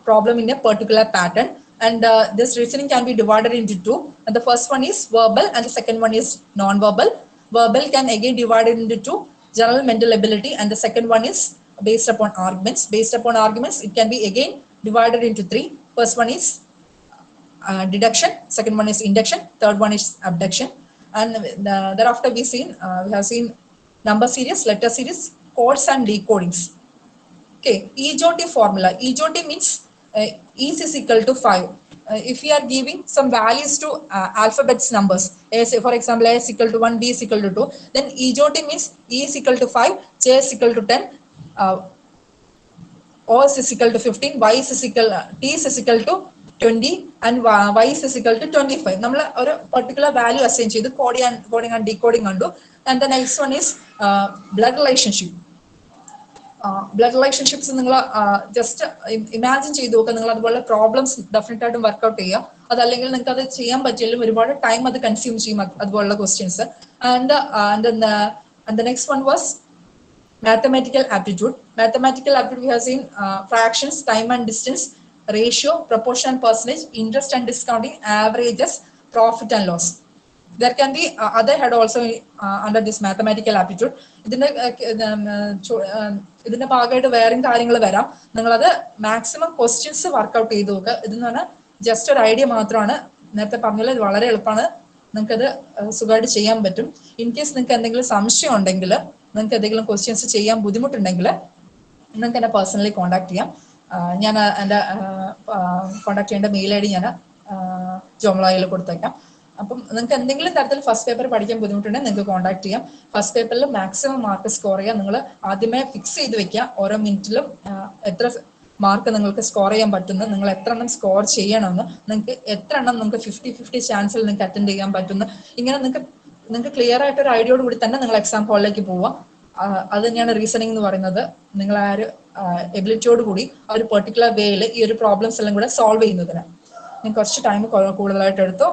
problem in a particular pattern, and this reasoning can be divided into two, and the first one is verbal and the second one is non-verbal. Verbal can again divided into two, general mental ability, and the second one is based upon arguments. Based upon arguments it can be again divided into three. First one is deduction, second one is induction, third one is abduction, and thereafter we have seen number series, letter series, codes and decodings. Okay, EJOT formula. EJOT means E is equal to 5. If we are giving some values to alphabets numbers, for example, A is equal to 1, B is equal to 2, then EJOT means E is equal to 5, J is equal to 10, O is equal to 15, Y is equal, T is equal to 20, and Y is equal to 25. നമ്മൾ ഒരു particular value assign ചെയ്ത് coding and decoding കണ്ടു. And the next one is blood relationship. Blood relationships നിങ്ങൾ just imagine ചെയ്ത് നോക്കുക. നിങ്ങൾ അതുപോലെ problems definite ആയിട്ടും വർക്ക്ഔട്ട് ചെയ്യുക. അതല്ലെങ്കിൽ നിങ്ങൾക്ക് അത് ചെയ്യാൻ പറ്റിയാലും ഒരുപാട് ടൈം അത് കൺസ്യൂം ചെയ്യും അതുപോലുള്ള questions. And next one was mathematical aptitude. Mathematical aptitude we have seen fractions, time and distance, ratio, proportion and percentage, interest and discounting, averages, profit and loss. There can be other head also under this mathematical aptitude. ഇതിന്റെ ഭാഗമായിട്ട് വേറെയും കാര്യങ്ങൾ വരാം. നിങ്ങളത് maximum questions work out ചെയ്ത് നോക്കുക. ഇതെന്ന് പറഞ്ഞാൽ ജസ്റ്റ് ഒരു ഐഡിയ മാത്രമാണ്. നേരത്തെ പറഞ്ഞാൽ ഇത് വളരെ എളുപ്പമാണ്. നിങ്ങൾക്കത് സുഖമായിട്ട് ചെയ്യാൻ പറ്റും. ഇൻ കേസ് നിങ്ങൾക്ക് എന്തെങ്കിലും സംശയം ഉണ്ടെങ്കിൽ, നിങ്ങൾക്ക് എന്തെങ്കിലും ക്വസ്റ്റ്യൻസ് ചെയ്യാൻ ബുദ്ധിമുട്ടുണ്ടെങ്കിൽ നിങ്ങൾക്ക് എന്നെ പേഴ്സണലി കോൺടാക്ട് ചെയ്യാം. ഞാൻ എൻ്റെ കോൺടാക്ട് ചെയ്യേണ്ട മെയിൽ ID ഞാൻ ജോംലോയിൽ കൊടുത്തേക്കാം. അപ്പം നിങ്ങൾക്ക് എന്തെങ്കിലും തരത്തിൽ ഫസ്റ്റ് പേപ്പർ പഠിക്കാൻ ബുദ്ധിമുട്ടുണ്ടെങ്കിൽ നിങ്ങൾക്ക് കോൺടാക്ട് ചെയ്യാം. ഫസ്റ്റ് പേപ്പറിൽ മാക്സിമം മാർക്ക് സ്കോർ ചെയ്യാം. നിങ്ങൾ ആദ്യമേ ഫിക്സ് ചെയ്ത് വെക്കുക. ഓരോ മിനിറ്റിലും എത്ര മാർക്ക് നിങ്ങൾക്ക് സ്കോർ ചെയ്യാൻ പറ്റുന്നു, നിങ്ങൾ എത്ര എണ്ണം സ്കോർ ചെയ്യണമെന്ന്, നിങ്ങൾക്ക് എത്ര എണ്ണം നിങ്ങൾക്ക് 50-50 ചാൻസിൽ നിങ്ങൾക്ക് അറ്റൻഡ് ചെയ്യാൻ പറ്റുന്നു. ഇങ്ങനെ നിങ്ങൾക്ക് ക്ലിയർ ആയിട്ട് ഒരു ഐഡിയോട് കൂടി തന്നെ നിങ്ങൾ എക്സാം ഹാളിലേക്ക് പോവുക. അത് തന്നെയാണ് റീസണിങ് എന്ന് പറയുന്നത്. നിങ്ങൾ ആ ഒരു എബിലിറ്റിയോട് കൂടി ആ ഒരു പെർട്ടിക്കുലർ വേയിൽ ഈ ഒരു പ്രോബ്ലംസ് എല്ലാം കൂടെ സോൾവ് ചെയ്യുന്നതിന് നിങ്ങൾ കുറച്ച് ടൈം കൂടുതലായിട്ട് എടുത്തു.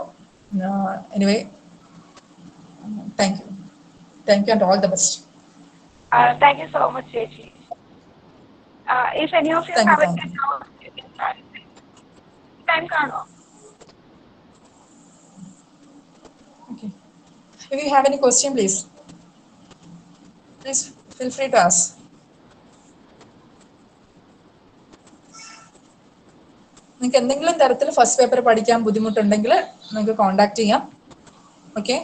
Anyway, thank you and all the best. Thank you so much, Chechi. If any of you have any doubts, time kano. Okay. If you have any question, please feel free to ask. നിങ്ങൾക്ക് എന്തെങ്കിലും തരത്തിൽ first paper പഠിക്കാൻ ബുദ്ധിമുട്ടുണ്ടെങ്കിൽ നിങ്ങൾക്ക് contact ചെയ്യാം. Okay,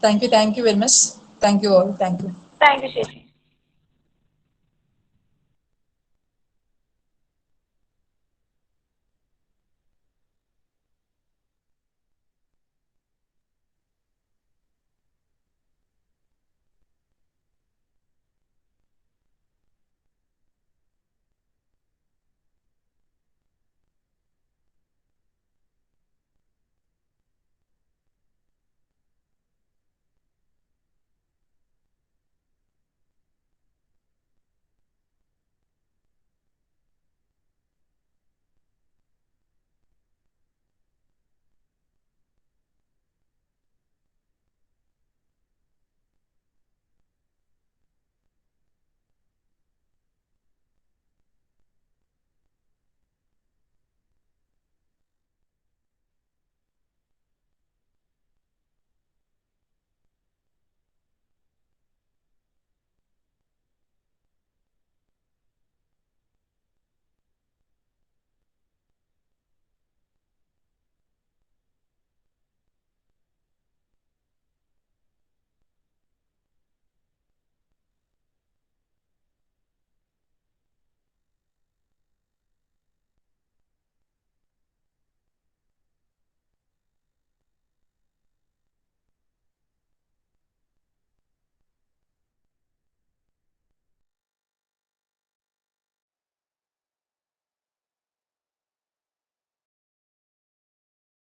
thank you very much. Thank you all. Thank you. Thank you ചേച്ചി.